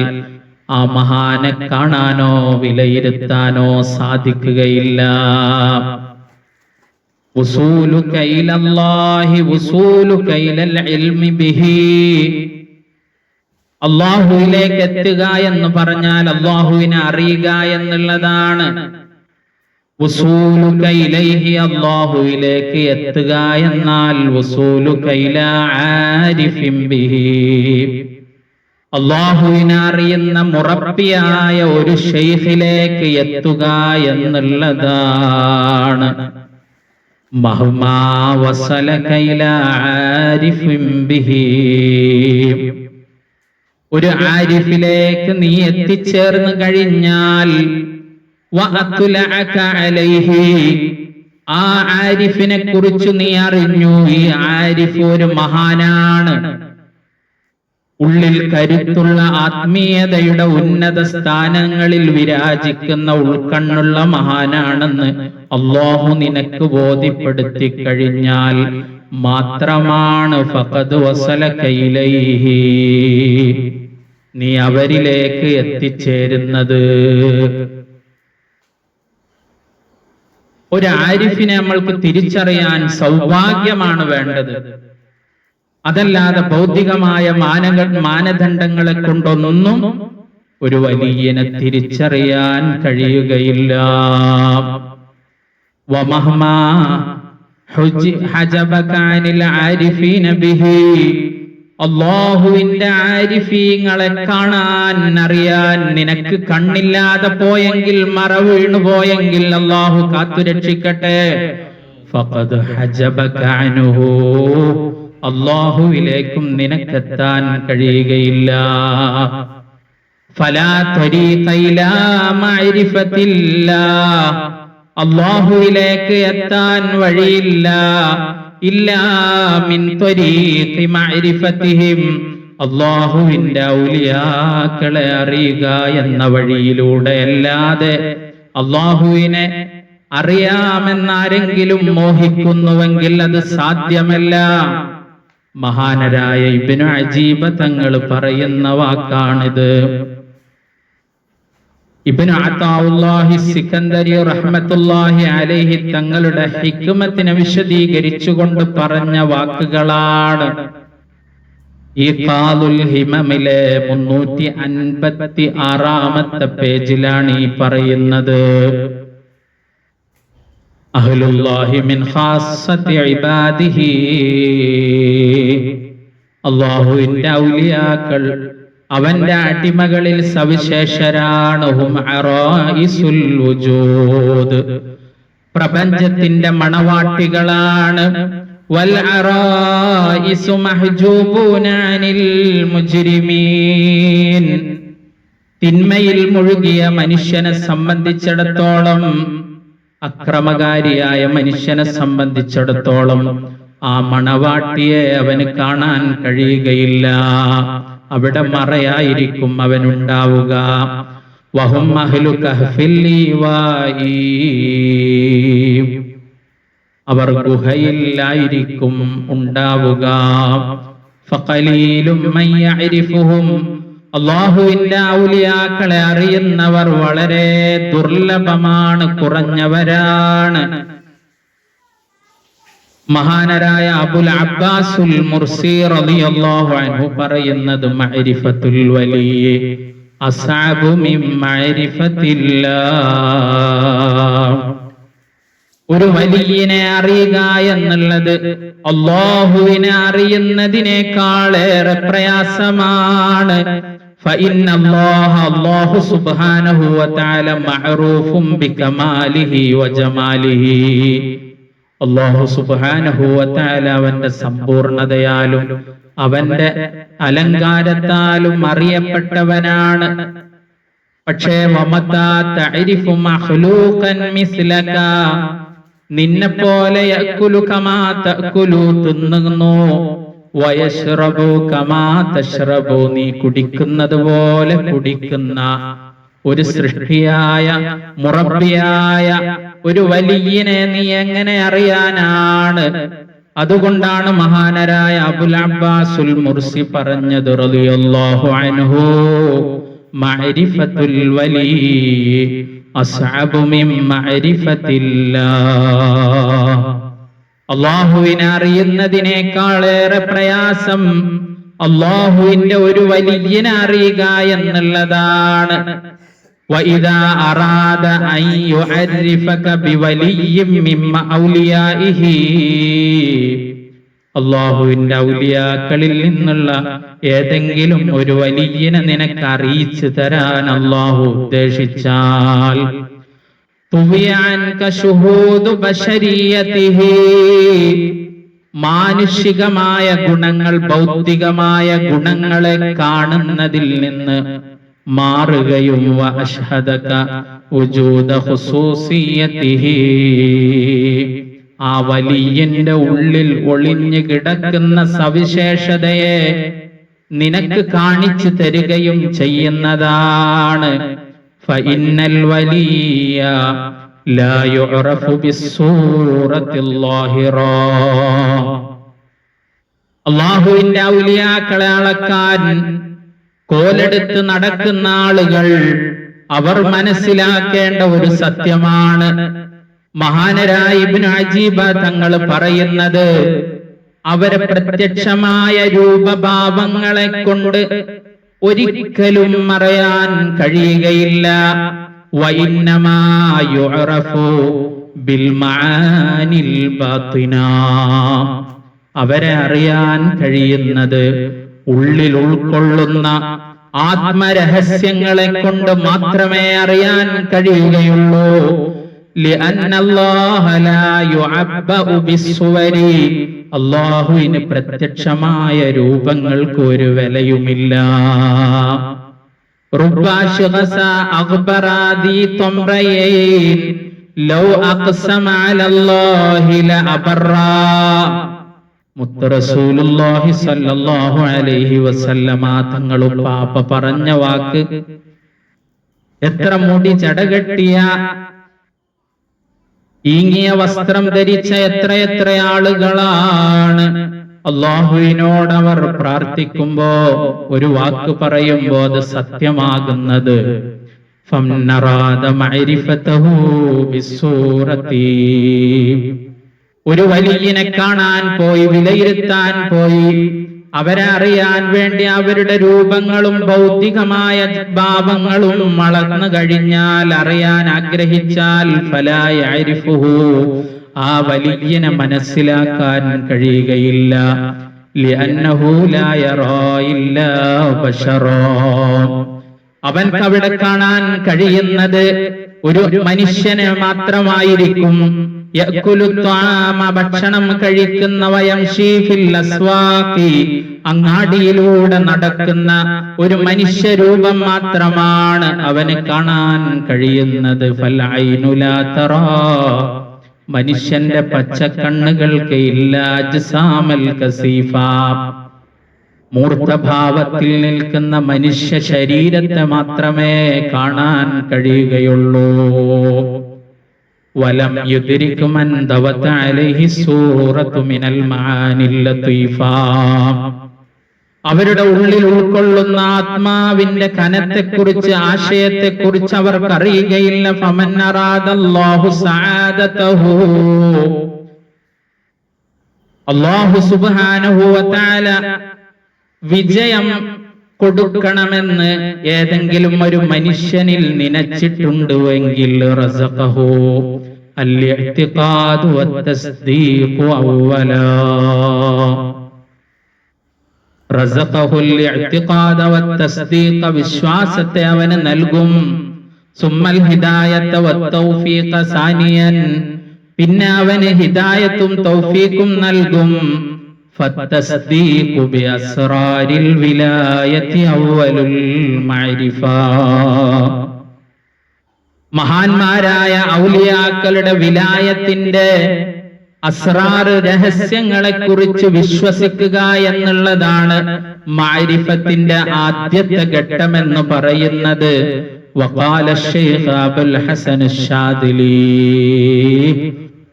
ആ മഹാനെ കാണാനോ വിലയിരുത്താനോ സാധിക്കുകയില്ല. വസൂലുക ഇലല്ലാഹി വസൂലുക ഇലൽ ഇൽമി ബിഹി. അല്ലാഹുവിലേക്ക് എത്തുക എന്ന് പറഞ്ഞാൽ അല്ലാഹുവിനെ അറിയുക എന്നുള്ളതാണ്. വസൂലുക ഇലൈഹി, അല്ലാഹുവിലേക്ക് എത്തുക എന്നാൽ വസൂലുക ഇലാ ആരിഫിൻ ബിഹി, അല്ലാഹുവിനെ അറിയുന്ന മുറബ്ബിയായ ഒരു ശൈഖിലേക്ക് എത്തുക എന്നുള്ളതാണ്. മഹ്മാ വസലക ഇലാ ആരിഫിൻ ബിഹി, ഒരു ആരിഫിലേക്ക് നീ എത്തിച്ചേർന്നു കഴിഞ്ഞാൽ വഅത്ലഅക അലൈഹി, ആ ആരിഫിനെ കുറിച്ച് നീ അറിഞ്ഞു. ഈ ആരിഫ് ഒരു മഹാനാണ്, ഉള്ളിൽ കരുത്തുള്ള ആത്മീയതയുടെ ഉന്നത സ്ഥാനങ്ങളിൽ വിരാജിക്കുന്ന ഉൾക്കണ്ണുള്ള മഹാനാണെന്ന് അല്ലാഹു നിനക്ക് ബോധ്യപ്പെടുത്തി കഴിഞ്ഞാൽ മാത്രമാണ് ഫഖദ് വസലക ഇലൈഹി, നീ അവരിലേക്ക് എത്തിച്ചേരുന്നത്. ഒരു ആരിഫിനെ നമ്മൾക്ക് തിരിച്ചറിയാൻ സൗഭാഗ്യമാണ് വേണ്ടത്. അതല്ലാതെ ഭൗതികമായ മാനദണ്ഡങ്ങളെ കൊണ്ടൊന്നും ഒരു വലിയനെ തിരിച്ചറിയാൻ കഴിയുകയില്ല. വമഹ്മാ ഹജബക അനിൽ ആരിഫീന ബിഹി, അല്ലാഹുവിന്റെ ആരിഫീങ്ങളെ കാണാൻ അറിയാൻ നിനക്ക് കണ്ണില്ലാതെ പോയെങ്കിൽ, മറ വീണു പോയെങ്കിൽ അല്ലാഹു കാത്തുരക്ഷിക്കട്ടെ. ഫഖദ് ഹജബക അൻഹു, അല്ലാഹുവിലേക്കും നിനക്കെത്താൻ കഴിയുകയില്ല. ഫലാ ത്വരീഖ ഇലാ മഅരിഫത്തില്ലാഹ്, അല്ലാഹുവിലേക്ക് എത്താൻ വഴിയില്ല. ഇല്ലാ മിൻ ത്വരീഖി മഅരിഫത്തിഹിം, അല്ലാഹുവിന്റെ ഔലിയാക്കളെ അറിയുക എന്ന വഴിയിലൂടെ അല്ലാതെ അല്ലാഹുവിനെ അറിയാമെന്നാരെങ്കിലും മോഹിക്കുന്നുവെങ്കിൽ അത് സാധ്യമല്ല. മഹാനരായ ഇബ്നു അജീബ തങ്ങൾ പറയുന്ന വാക്കാണിത്. ഇബ്നു അതാഉല്ലാഹി സിക്കന്ദരി റഹ്മത്തുള്ളാഹി അലൈഹി തങ്ങളുടെ ഹിക്മത്തിനെ വിശദീകരിച്ചുകൊണ്ട് പറഞ്ഞ വാക്കുകളാണ്. ഈ ഖാദുൽ ഹിമമിലെ 356-ാമത്തെ പേജിലാണ് ഈ പറയുന്നത്. അഹ്ലുല്ലാഹി മിൻ ഖാസ്സത്തി ഇബാദിഹി, അല്ലാഹുവിന്റെ ഔലിയാക്കൾ അവന്റെ അടിമകളിൽ സവിശേഷരാണ്. ഹും അറായിസുൽ വജൂദ്, പ്രപഞ്ചത്തിന്റെ മണവാട്ടികളാണ്. വൽ അറായിസു മഹ്ജൂബൂന അനിൽ മുജ്രിമീൻ, തിന്മയിൽ മുഴുകിയ മനുഷ്യനെ സംബന്ധിച്ചിടത്തോളം, അക്രമകാരിയായ മനുഷ്യനെ സംബന്ധിച്ചിടത്തോളം ആ മണവാട്ടിയെ അവന് കാണാൻ കഴിയുകയില്ല. അവിടെ മറയായിരിക്കും അവനുണ്ടാവുക. വഹും അഹ്ലു കഹ്ഫിൽ ലീവായി, അവർ ഗുഹയിലായിരിക്കും ഉണ്ടാവുക. ഫഖലീലും മൻ യഅരിഫുഹും, അല്ലാഹുവിന്റെ ഔലിയാക്കളെ അറിയുന്നവർ വളരെ ദുർലഭമാണ്, കുറഞ്ഞവരാണ്. മഹാനരായ അബുൽ അബ്ബാസുൽ മുർസി റളിയല്ലാഹു അൻഹു പറയുന്നത്, മഅരിഫത്തുൽ വലി അസ്അബു മിൻ മഅരിഫത്തില്ലാഹ്, ഒരു വലിയനെ അറിയുക എന്നുള്ളത് അല്ലാഹുവിനെ അറിയുന്നതിനേക്കാളേറെ പ്രയാസമാണ്. فإن الله سبحانه وتعالى معروف بكماله وجماله, അല്ലാഹു സുബ്ഹാനഹു വ തആല അവന്റെ സമ്പൂർണതയാലും അവന്റെ അലങ്കാരത്താലും അറിയപ്പെട്ടവനാണ്. പക്ഷേ വമതാ തഅരിഫു മഖ്ലൂഖൻ മിസ്ലക, നിന്നെ പോലെ യഅകുലു കമാ തഅകുലു, തിന്നുന്നു, വയശ്റബു കമാ തശ്റബു, നീ കുടിക്കുന്നത് പോലെ കുടിക്കുന്ന ഒരു സൃഷ്ടിയായ മുറബ്ബിയായ ഒരു വലിയനെ നീ എങ്ങനെ അറിയാനാണ്? അതുകൊണ്ടാണ് മഹാനരായ അബുൽ അബ്ബാസുൽ മുർസി പറഞ്ഞത് റളിയല്ലാഹു അൻഹു, മഅരിഫത്തുൽ വലി അസ്അബു മിൻ മഅരിഫത്തില്ലാഹ്. അല്ലാഹുവിനെ അറിയുന്നതിനേക്കാളേറെ പ്രയാസം അല്ലാഹുവിന്റെ ഒരു വലിയനെ അറിയുക എന്നുള്ളതാണ്. വഇദാ അറാദ അൻ യുഅരിഫക ബിവലിയ്യിൻ മിമ്മ ഔലിയാഇഹി, അല്ലാഹുവിന്റെ ഔലിയാക്കളിൽ നിന്നുള്ള ഏതെങ്കിലും ഒരു വലിയനെ നിനക്ക് അറിയിച്ചു തരാൻ അല്ലാഹു ഉദ്ദേശിച്ചാൽ, തുവിഅൻക ശുഹൂദു ബശരിയതിഹി, മാനുഷികമായ ഗുണങ്ങൾ, ഭൗതികമായ ഗുണങ്ങളെ കാണുന്നതിൽ നിന്ന് മാറുകയും വഅശ്ഹദക വജൂദ ഖുസൂസിയതിഹി, ആ വലിയന്റെ ഉള്ളിൽ ഒളിഞ്ഞു കിടക്കുന്ന സവിശേഷതയെ നിനക്ക് കാണിച്ചു തരികയും ചെയ്യുന്നതാണ്. ഫഇന്നൽ വലിയ ലാ യുഅറഫു ബിസ്സൂറത്തിൽ ളാഹിറാ, അല്ലാഹുവിന്റെ ഔലിയാക്കളെ അളക്കാൻ കോലെടുത്ത് നടക്കുന്ന ആളുകൾ അവർ മനസ്സിലാക്കേണ്ട ഒരു സത്യമാണ്. മഹാനരായ ഇബ്നു അജീബ തങ്ങൾ പറയുന്നത്, അവരെ പ്രത്യക്ഷമായ രൂപഭാവങ്ങളെ കൊണ്ട് ഒരിക്കലും മറയാൻ കഴിയുകയില്ല. വഇന്നമാ യുഅറഫു ബിൽ മആനിൽ ബാത്തിനാ, അവരെ അറിയാൻ കഴിയുന്നത് ഉള്ളിൽ ഉൾക്കൊള്ളുന്ന ആത്മരഹസ്യങ്ങളെ കൊണ്ട് മാത്രമേ അറിയാൻ കഴിയുകയുള്ളൂ. ലിഅന്നല്ലാഹ ലാ യുഅബ്ബഉ ബിസ്സുവരി, അല്ലാഹുവിന് പ്രത്യക്ഷമായ രൂപങ്ങൾക്ക് ഒരു വിലയുമില്ല. റുബ്ബാശിഗസ അഗ്ബറാദി തംറയൈൻ ലൗ അഖ്സമ അലല്ലാഹി ലഅബറാ, മുത്ത് റസൂലുള്ളാഹി സ്വല്ലല്ലാഹു അലൈഹി വസല്ലമ തങ്ങൾ പാപ്പ പറഞ്ഞ വാക്ക്, എത്ര മുടി ചടകെട്ടിയ ഈങ്ങിയ വസ്ത്രം ധരിച്ച എത്രയെത്ര ആളുകളാണ് അല്ലാഹുവിനോട് അവർ പ്രാർത്ഥിക്കുമ്പോ ഒരു വാക്ക് പറയുമ്പോ അത് സത്യമാകുന്നത്. ഫംനറാദ മഅരിഫതഹു ബിസ്സൂറതി, ഒരു വലിയനെ കാണാൻ പോയി, വിലയിരുത്താൻ പോയി, അവരെ അറിയാൻ വേണ്ടി അവരുടെ രൂപങ്ങളും ഭൗതികമായ ഭാവങ്ങളും വളർന്നു കഴിഞ്ഞാൽ, അറിയാൻ ആഗ്രഹിച്ചാൽ, ഫലാ യഅരിഫുഹു, ആ വലിയനെ മനസ്സിലാക്കാൻ കഴിയുകയില്ല. ലിഅന്നഹു ലാ യറാ ഇല്ലാ ബശറാ, അവൻക്ക് അവിടെ കാണാൻ കഴിയുന്നത് ഒരു മനുഷ്യനെ മാത്രമായിരിക്കും. യഅ്കുലു ത്വാമ, ഭക്ഷണം കഴിക്കുന്നവയം, യംശീഫിൽ അസ്വാഖി, അങ്ങാടിയിലൂടെ നടക്കുന്ന ഒരു മനുഷ്യരൂപം മാത്രമാണ് അവന് കാണാൻ കഴിയുന്നത്. ഫൽ ഐനു ലാ തറാ, മനുഷ്യന്റെ പച്ചക്കണ്ണുകൾക്ക് ഇല്ല അജ്സാമൽ കസീഫ, മൂർത്തഭാവത്തിൽ നിൽക്കുന്ന മനുഷ്യ ശരീരത്തെ മാത്രമേ കാണാൻ കഴിയുകയുള്ളൂ. വലം യുദ്രികു മൻ ദവത അലൈഹി സൂറത്തു മിനൽ മആനിൽ ലതീഫാ, അവരുടെ ഉള്ളിൽ ഉൾക്കൊള്ളുന്ന ആത്മാവിന്റെ കനത്തെക്കുറിച്ച്, ആശയത്തെക്കുറിച്ച് അവർക്ക് അറിയുകയില്ല. ഫമൻ അറാദല്ലാഹു സആദതഹു, അല്ലാഹു സുബ്ഹാനഹു വ തആല വിജയം കൊടുക്കണമെന്ന് ഏതെങ്കിലും ഒരു മനുഷ്യനിൽ നിനച്ചിട്ടുണ്ടെങ്കിൽ, റസഖഹു അൽ-ഇഅ്തിഖാദു വത്തസ്ദീഖു അവ്വലാ, റസഖഹു അൽ-ഇഅ്തിഖാദ വത്തസ്ദീഖ, വിശ്വാസത്തെ അവന് നൽകും. സുമ്മൽ ഹിദായത വത്തൗഫീഖ സാനിയൻ, പിന്നെ അവന് ഹിദായത്തും തൗഫീഖും നൽകും. ഫത്തസ്ദീഖു ബിഅസ്റാരിൽ വിലായത്തി അവ്വലുൽ മഅരിഫ, മഹാന്മാരായ ഔലിയാക്കളുടെ വിലായത്തിന്റെ അസ്റാർ, രഹസ്യങ്ങളെ കുറിച്ച് വിശ്വസിക്കുക എന്നുള്ളതാണ് മഅരിഫത്തിന്റെ ആദ്യത്തെ ഘട്ടമെന്ന് പറയുന്നത്. വഖാല ശൈഖ് അബുൽ ഹസൻ അശ്ശാദിലി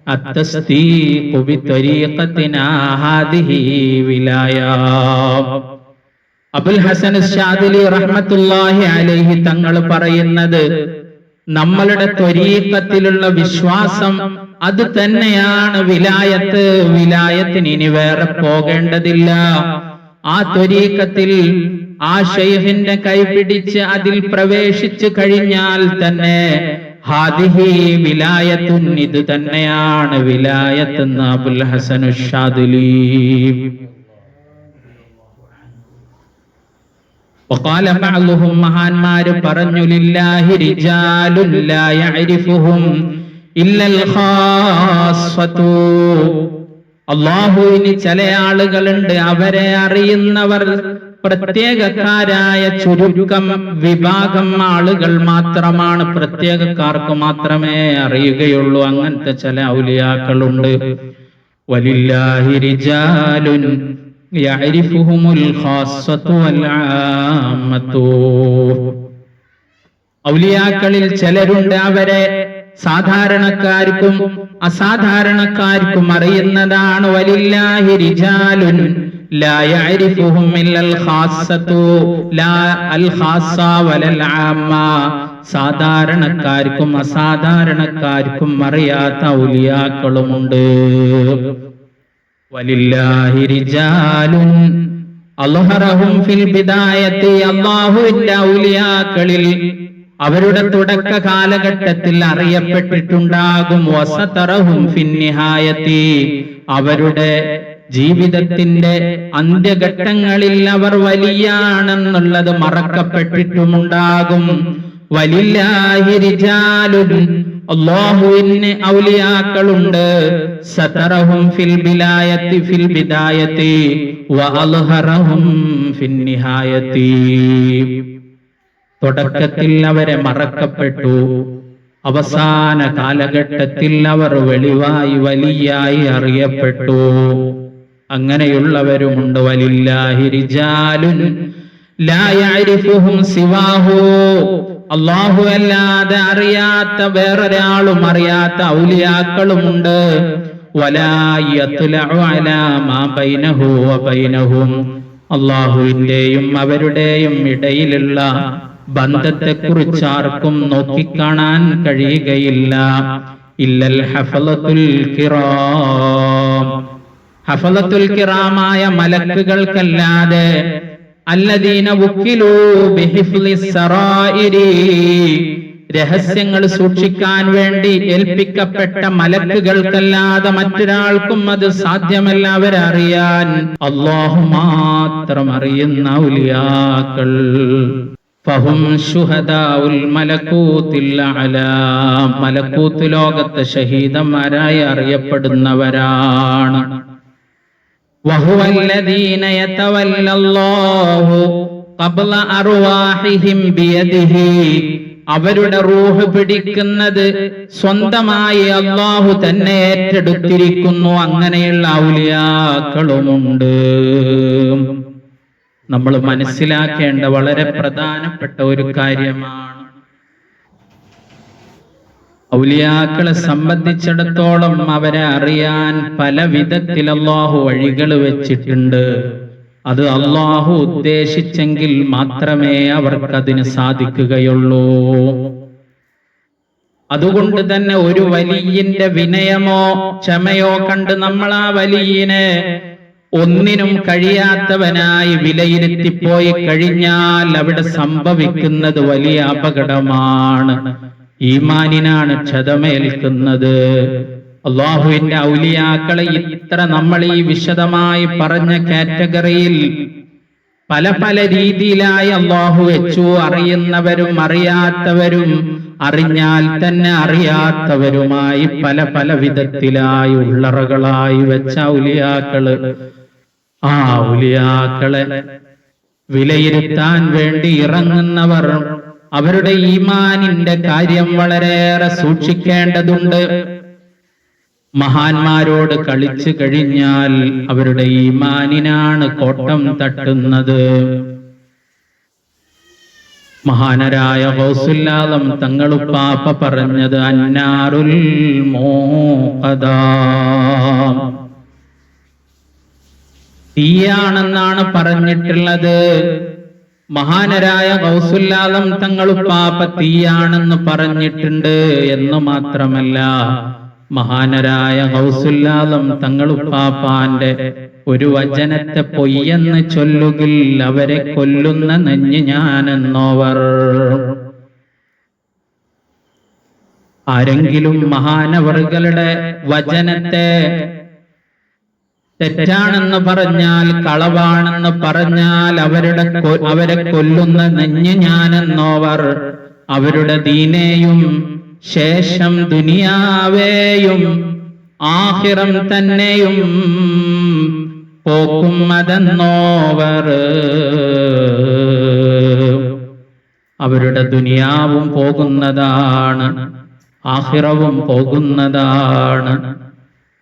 അത്തസ്ദീഖു ബിത്വരീഖത്തിനാ ഹാദിഹി വിലായ. അബുൽ ഹസൻ ശാദിലി റഹ്മത്തുള്ളാഹി അലൈഹി തങ്ങൾ പറയുന്നത്, നമ്മളുടെ ത്വരീഖത്തിലുള്ള വിശ്വാസം അത് തന്നെയാണ് വിലായത്ത്. വിലായത്തിന് ഇനി വേറെ പോകേണ്ടതില്ല. ആ ത്വരീഖത്തിൽ ആ ശൈഖിന്റെ കൈപിടിച്ച് അതിൽ പ്രവേശിച്ചു കഴിഞ്ഞാൽ തന്നെ ഹാദിഹി വിലായത്തുൻ, ഇത് തന്നെയാണ് വിലായത്ത് എന്ന് അബുൽ ഹസൻ ശാദിലി. وقال بعضهم, മഹാന്മാര് പറഞ്ഞു, ലില്ലാഹി റിജാലുൻ ലാ യഅരിഫുഹും ഇല്ലൽ ഖാസ്സതു. അല്ലാഹുവിന് ചില ആളുകളുണ്ട്, അവരെ അറിയുന്നവർ പ്രത്യേകക്കാരായ ചുരുക്കം വിഭാഗം ആളുകൾ മാത്രമാണ്, പ്രത്യേകക്കാർക്ക് മാത്രമേ അറിയുകയുള്ളൂ. അങ്ങനത്തെ ചില ഔലിയാക്കളുണ്ട്. വലില്ലാഹി റിജാലുൻ യഅരിഫുഹുമുൽ ഖാസ്സതു വൽ ആമ്മതു. ഔലിയാക്കളിൽ ചിലരുണ്ട്, അവരെ സാധാരണക്കാർക്കും അസാധാരണക്കാർക്കും അറിയുന്നതാണ്. വലില്ലാഹി റിജാലുൻ ലാ യഅരിഫുഹും ഇല്ലൽ ഖാസ്സതു ലാ അൽ ഖാസ്സ വലൽ ആമ്മ. സാധാരണക്കാർക്കും അസാധാരണക്കാർക്കും അറിയാത്ത ഔലിയാക്കളുമുണ്ട്. വലില്ലാഹി റിജാലുൻ അൽഹറഹും ഫിൽ ബിദായത്തി. അല്ലാഹുവിന്റെ ഔലിയാക്കളിൽ അവരുടെ തുടക്ക കാലഘട്ടത്തിൽ അറിയപ്പെട്ടിട്ടുണ്ടാകും. വസതറഹും ഫിന്നിഹായത്തി, അവരുടെ ജീവിതത്തിന്റെ അന്ത്യഘട്ടങ്ങളിൽ അവർ വലിയാണെന്നുള്ളത് മറക്കപ്പെട്ടിട്ടുമുണ്ടാകും. വലില്ലാഹി റിജാലുൻ, അല്ലാഹുവിന് ഔലിയാക്കളുണ്ട്. സതറഹും ഫിൽ ബിലായത്തി ഫിൽ ബിദായത്തി വഅൽഹറഹും ഫിന്നിഹായത്തി. തുടക്കത്തിൽ അവരെ മറക്കപ്പെട്ടു, അവസാന കാലഘട്ടത്തിൽ അവർ വെളിവായി വലിയായി അറിയപ്പെട്ടു. അങ്ങനെയുള്ളവരുമുണ്ട്. വലില്ലാഹി റിജാലുൻ ലാ യഅരിഫുഹും സിവാഹു. അല്ലാഹു അല്ലാതെ അറിയാത്ത വേറൊരാളും അറിയാത്ത ഔലിയാക്കളുമുണ്ട്. വലാ യത്ലഉ അലാ മാ ബൈനഹു വബൈനഹും. അല്ലാഹുവിന്റെയും അവരുടെയും ഇടയിലുള്ള ബന്ധത്തെക്കുറിച്ച് ആർക്കും നോക്കിക്കാണാൻ കഴിയുകയില്ല. ഇല്ലൽ ഹഫളത്തുൽ കിറാം, ഹഫളത്തുൽ കിറാമായ മലക്കുകൾക്കല്ലാതെ. അല്ലദീന വുക്കിലൂ ബിഹിഫ്ളിസ് സറായിരി, രഹസ്യങ്ങൾ സൂക്ഷിക്കാൻ വേണ്ടി ഏൽപ്പിക്കപ്പെട്ട മലക്കുകൾക്കല്ലാതെ മറ്റൊരാൾക്കും അത് സാധ്യമല്ല. അവരറിയാൻ അല്ലാഹു മാത്രം അറിയുന്ന ഔലിയാക്കൾ. ഫഹും ശുഹദാഉൽ മലകൂത്തിൽ അലാ, മലകൂത്ത് ലോകത്തെ ഷഹീദന്മാരായി അറിയപ്പെടുന്നവരാണ്. വഹുവല്ലദീന യതവല്ലല്ലാഹു ഖബ്ല അർവാഹിഹിം ബിയദിഹി, അവരുടെ റൂഹ് പിടിക്കുന്നത് സ്വന്തമായി അല്ലാഹു തന്നെ ഏറ്റെടുത്തിരിക്കുന്നു. അങ്ങനെയുള്ള ഔലിയാക്കളുമുണ്ട്. നമ്മൾ മനസ്സിലാക്കേണ്ട വളരെ പ്രധാനപ്പെട്ട ഒരു കാര്യമാണ്. ഔലിയാക്കളെ സംബന്ധിച്ചിടത്തോളം അവരെ അറിയാൻ പല വിധത്തിൽ അല്ലാഹു വഴികൾ വെച്ചിട്ടുണ്ട്. അത് അല്ലാഹു ഉദ്ദേശിച്ചെങ്കിൽ മാത്രമേ അവർക്കതിന് സാധിക്കുകയുള്ളൂ. അതുകൊണ്ട് തന്നെ ഒരു വലിയന്റെ വിനയമോ ക്ഷമയോ കണ്ട് നമ്മൾ ആ വലിയനെ ഒന്നിനും കഴിയാത്തവനായി വിലയിരുത്തിപ്പോയി കഴിഞ്ഞാൽ അവിടെ സംഭവിക്കുന്നത് വലിയ അപകടമാണ്. ഈമാനിനാണ് ക്ഷതമേൽക്കുന്നത്. അല്ലാഹുവിന്റെ ഔലിയാക്കളെ ഇത്ര നമ്മൾ ഈ വിശദമായി പറഞ്ഞ കാറ്റഗറിയിൽ പല പല രീതിയിലായി അല്ലാഹു വെച്ചു. അറിയുന്നവരും അറിയാത്തവരും, അറിഞ്ഞാൽ തന്നെ അറിയാത്തവരുമായി പല പല വിധത്തിലായി ഉള്ളറകളായി വെച്ച ഔലിയാക്കള്. ആ ഔലിയാക്കളെ വിലയിരുത്താൻ വേണ്ടി ഇറങ്ങുന്നവർ അവരുടെ ഈമാനിന്റെ കാര്യം വളരെയേറെ സൂക്ഷിക്കേണ്ടതുണ്ട്. മഹാന്മാരോട് കളിച്ചു കഴിഞ്ഞാൽ അവരുടെ ഈമാനിനാണ് കോട്ടം തട്ടുന്നത്. മഹാനരായ ഗൗസുൽ ആലം തങ്ങളുപ്പാപ്പ പറഞ്ഞത് അന്നാറുൽ മൂഖദാ, തീയാണെന്നാണ് പറഞ്ഞിട്ടുള്ളത്. മഹാനരായ ഗൗസുൽ ആലം തങ്ങളുപ്പാപ്പ തീയാണെന്ന് പറഞ്ഞിട്ടുണ്ട് എന്ന് മാത്രമല്ല, മഹാനരായ ഗൗസുൽ ആലം തങ്ങളുപ്പാപ്പാന്റെ ഒരു വചനത്തെ പൊയ്യെന്ന് ചൊല്ലുകിൽ അവരെ കൊല്ലുന്ന നെഞ്ഞ് ഞാനെന്നോവർ. ആരെങ്കിലും മഹാനവറുകളുടെ വചനത്തെ തെറ്റാണെന്ന് പറഞ്ഞാൽ, കളവാണെന്ന് പറഞ്ഞാൽ അവരെ കൊല്ലുന്ന നെഞ്ഞ് ഞാനെന്നോവർ. അവരുടെ ദീനേയും ശേഷം ദുനിയാവേയും ആഖിറം തന്നെയും പോക്കും അതെന്നോവർ. അവരുടെ ദുനിയാവും പോകുന്നതാണ്, ആഖിറവും പോകുന്നതാണ്.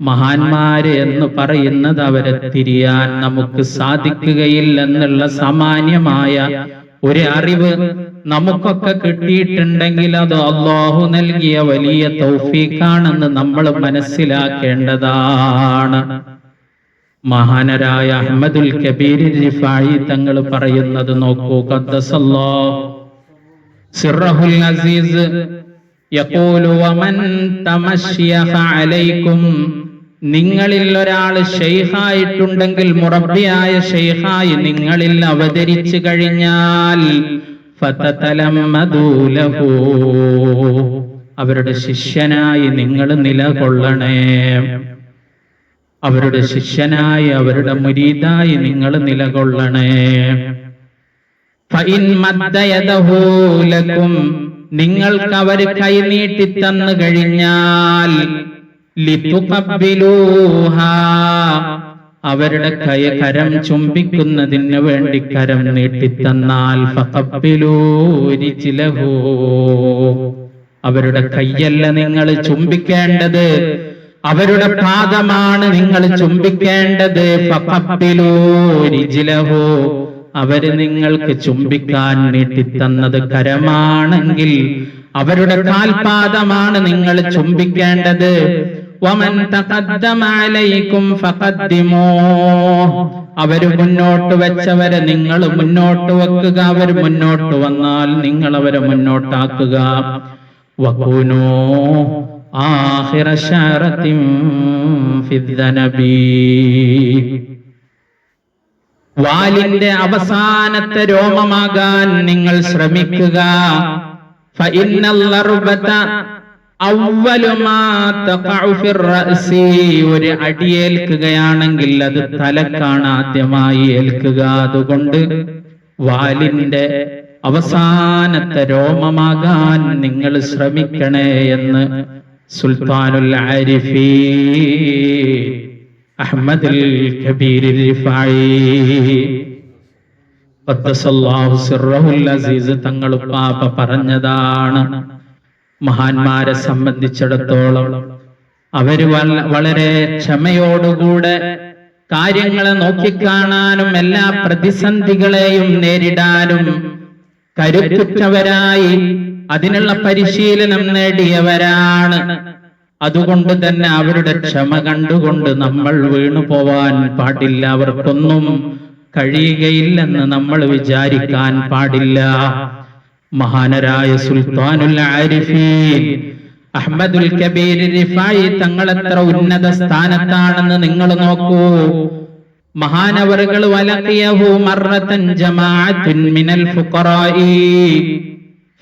മഹാന്മാര് എന്ന് പറയുന്നത് അവരെ തിരിയാൻ നമുക്ക് സാധിക്കുകയില്ലെന്നുള്ള സാമാന്യമായ ഒരു അറിവ് നമുക്കൊക്കെ കിട്ടിയിട്ടുണ്ടെങ്കിൽ അത് അല്ലാഹു നൽകിയ വലിയ തൗഫീഖാണെന്ന് നമ്മൾ മനസ്സിലാക്കേണ്ടതാണ്. മഹാനരായ അഹ്മദുൽ കബീർ റിഫായി തങ്ങൾ പറയുന്നത് നോക്കൂ. ഖദ്ദസല്ലാഹു സിർറഹുൽ അസീസ് യഖൂലു വമൻ തമശ്ശിയഖ അലൈക്കും, നിങ്ങളിൽ ഒരാൾ ശൈഖായിട്ടുണ്ടെങ്കിൽ, മുറബ്ബിയായ ശൈഖായി നിങ്ങളിൽ അവതരിച്ചു കഴിഞ്ഞാൽ ഫതതലമ്മദൂ ലഹു, അവരുടെ ശിഷ്യനായി നിങ്ങൾ നിലകൊള്ളണേ. അവരുടെ ശിഷ്യനായി, അവരുടെ മുരീദായി നിങ്ങൾ നിലകൊള്ളണേ. ഫഇൻ മദ്ദ യദഹു ലക്കും, നിങ്ങൾക്ക് അവർ കൈനീട്ടി തന്നു കഴിഞ്ഞാൽ ലിതുഖബ്ബിലൂഹാ, അവരുടെ കരം ചുംബിക്കുന്നതിന് വേണ്ടി കരം നീട്ടിത്തന്നാൽ ഫഖബ്ബിലൂ രിജ്ലഹു, അവരുടെ കൈയല്ല നിങ്ങൾ ചുംബിക്കേണ്ടത്, അവരുടെ പാദമാണ് നിങ്ങൾ ചുംബിക്കേണ്ടത്. ഫഖബ്ബിലൂ രിജ്ലഹു, അവര് നിങ്ങൾക്ക് ചുംബിക്കാൻ നീട്ടിത്തന്നത് കരമാണെങ്കിൽ അവരുടെ കാൽപാദമാണ് നിങ്ങൾ ചുംബിക്കേണ്ടത്. വമൻ തഖദ്ദമ അലൈക്കും ഫഖദ്ദിമൂ, അവര് മുന്നോട്ട് വെച്ചവരെ നിങ്ങൾ മുന്നോട്ട് വെക്കുക, അവർ മുന്നോട്ട് വന്നാൽ നിങ്ങൾ അവരെ മുന്നോട്ടാക്കുക. വകൂനൂ ആഖിറ ശഅറത്തിൻ ഫിദ്ദനബി, വാലിന്റെ അവസാനത്തെ രോമമാകാൻ നിങ്ങൾ ശ്രമിക്കുക. ഫഇന്നൽ ലർബത അവ്വലു മാ തഖഉ ഫിർ റഅസി, ഒരു അടിയേൽക്കുകയാണെങ്കിൽ അത് തലക്കാണ് ആദ്യമായി ഏൽക്കുക. അതുകൊണ്ട് വാലിന്റെ അവസാനത്തെ രോമമാകാൻ നിങ്ങൾ ശ്രമിക്കണേ എന്ന് സുൽത്താനുൽ ആരിഫീൻ അഹ്മദുൽ കബീർ റിഫായി ഖദ്ദസല്ലാഹു സിർറഹുൽ അസീസ് തങ്ങളുപ്പാപ്പ പറഞ്ഞതാണ്. മഹാന്മാരെ സംബന്ധിച്ചിടത്തോളം അവര് വളരെ ക്ഷമയോടുകൂടെ കാര്യങ്ങളെ നോക്കിക്കാണാനും എല്ലാ പ്രതിസന്ധികളെയും നേരിടാനും കരുത്തുറ്റവരായി അതിനുള്ള പരിശീലനം നേടിയവരാണ്. അതുകൊണ്ട് തന്നെ അവരുടെ ക്ഷമ കണ്ടുകൊണ്ട് നമ്മൾ വീണു പോവാൻ പാടില്ല. അവർക്കൊന്നും കഴിയുകയില്ലെന്ന് നമ്മൾ വിചാരിക്കാൻ പാടില്ല. മഹാനരായ സുൽത്താനുൽ ആരിഫീൻ അഹ്മദുൽ കബീർ റിഫായി തങ്ങളെത്ര ഉന്നത സ്ഥാനത്താണെന്ന് നിങ്ങൾ നോക്കൂ. മഹാനവറുകൾ വലഖിയഹു മർറതൻ ജമാഅത്തുൻ മിനൽ ഫുഖറാഇ,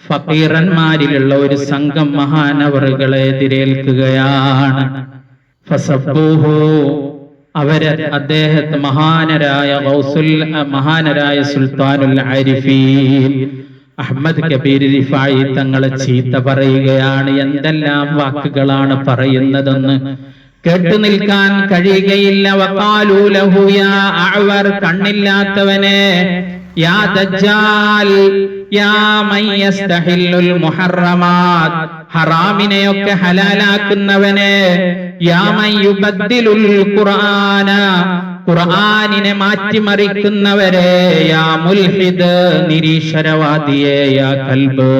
ഫഖീറന്മാരിലുള്ള ഒരു സംഘം മഹാനവറുകളെ എതിരേൽക്കുകയാണ്. ഫസബ്ബൂഹു, അവരെ അദ്ദേഹത്തെ മഹാനരായ സുൽത്താനുൽ ആരിഫീൻ അഹ്മദ് കബീർ റിഫായി തങ്ങളെ ചീത്ത പറയുകയാണ്. എന്തെല്ലാം വാക്കുകളാണ് പറയുന്നതെന്ന് കേട്ടു നിൽക്കാൻ കഴിയുകയില്ല. വഖാലൂ ലഹു യാ അഅ്വർ, കണ്ണില്ലാത്തവനെ, യാ ദജ്ജാൽ, യാ മൻ യസ്തഹില്ലുൽ മുഹറമാത്, ഹറാമിനെയൊക്കെ ഹലാലാക്കുന്നവനെ, യാ മൻ യുബദ്ദിലുൽ ഖുർആന, ഖുർആനിനെ മാറ്റിമറിക്കുന്നവരെ, യാ മുൽഹിദ് നിരീശ്വരവാദിയെ, യാ കൽബ്.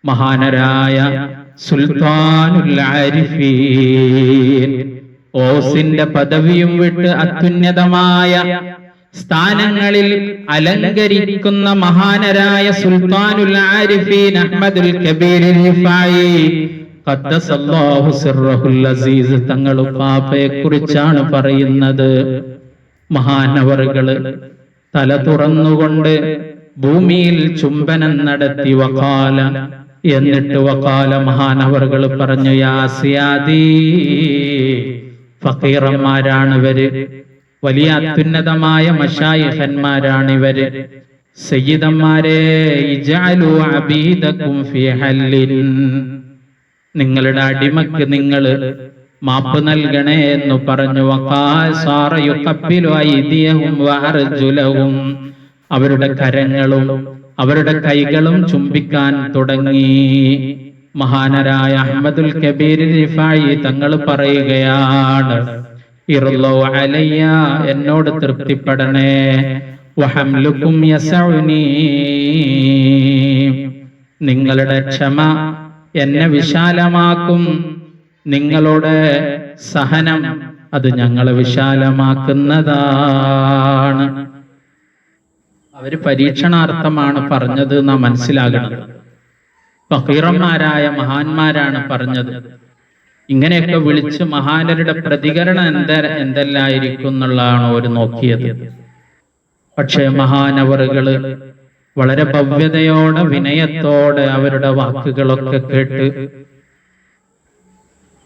മഹാനരായ സുൽത്താനുൽ ആരിഫീൻ, ഓസിന്റെ പദവിയും വിട്ട് അത്യുന്നതമായ സ്ഥാനങ്ങളിൽ അലങ്കരിക്കുന്ന മഹാനരായ സുൽത്താനുൽ ആരിഫീൻ അഹ്മദുൽ കബീർ റിഫായി ഖദ്ദസല്ലാഹു സിർറഹുൽ അസീസ് തങ്ങൾ ഉപ്പാപ്പയെ കുറിച്ചാണ് പറയുന്നത്. മഹാനവറുകള് തല തുറന്നുകൊണ്ട് ഭൂമിയിൽ ചുംബനം നടത്തി വഖാല, എന്നിട്ട് വഖാല മഹാനവറുകൾ പറഞ്ഞു, യാ സിയാദി, ഫഖീറന്മാരാണിവര്, വലിയ അത്യുന്നതമായ മശായിഖന്മാരാണിവര്, സയ്യിദന്മാരെ, ഇജഅലു അബീദകും ഫീ ഹല്ലിൻ, നിങ്ങളുടെ അടിമക്ക് നിങ്ങൾ മാപ്പ് നൽകണേ എന്ന് പറഞ്ഞു. വഖാസാറ യുഖബ്ബിലു അയ്ദിയഹും വഅർജുലഹും, അവരുടെ കരങ്ങളും അവരുടെ കൈകളും ചുംബിക്കാൻ തുടങ്ങി. മഹാനരായ അഹ്മദുൽ കബീർ റിഫായി തങ്ങൾ പറയുകയാണ്, ഇർളു അലയ്യ, എന്നോട് തൃപ്തിപ്പെടണേ, വഹംലുക്കും യസഉനി, നിങ്ങളുടെ ക്ഷമ എന്നെ വിശാലമാക്കും, നിങ്ങളുടെ സഹനം അത് ഞങ്ങളെ വിശാലമാക്കുന്നതാണ്. അവര് പരീക്ഷണാർത്ഥമാണ് പറഞ്ഞത് നാം മനസ്സിലാകണം. ഫഖീറന്മാരായ മഹാന്മാരാണ് പറഞ്ഞത്. ഇങ്ങനെയൊക്കെ വിളിച്ച് മഹാനരുടെ പ്രതികരണം എന്തെല്ലായിരിക്കും എന്നുള്ളതാണ് അവർ നോക്കിയത്. പക്ഷേ മഹാനവറുകള് വളരെ ഭവ്യതയോടെ വിനയത്തോടെ അവരുടെ വാക്കുകളൊക്കെ കേട്ട്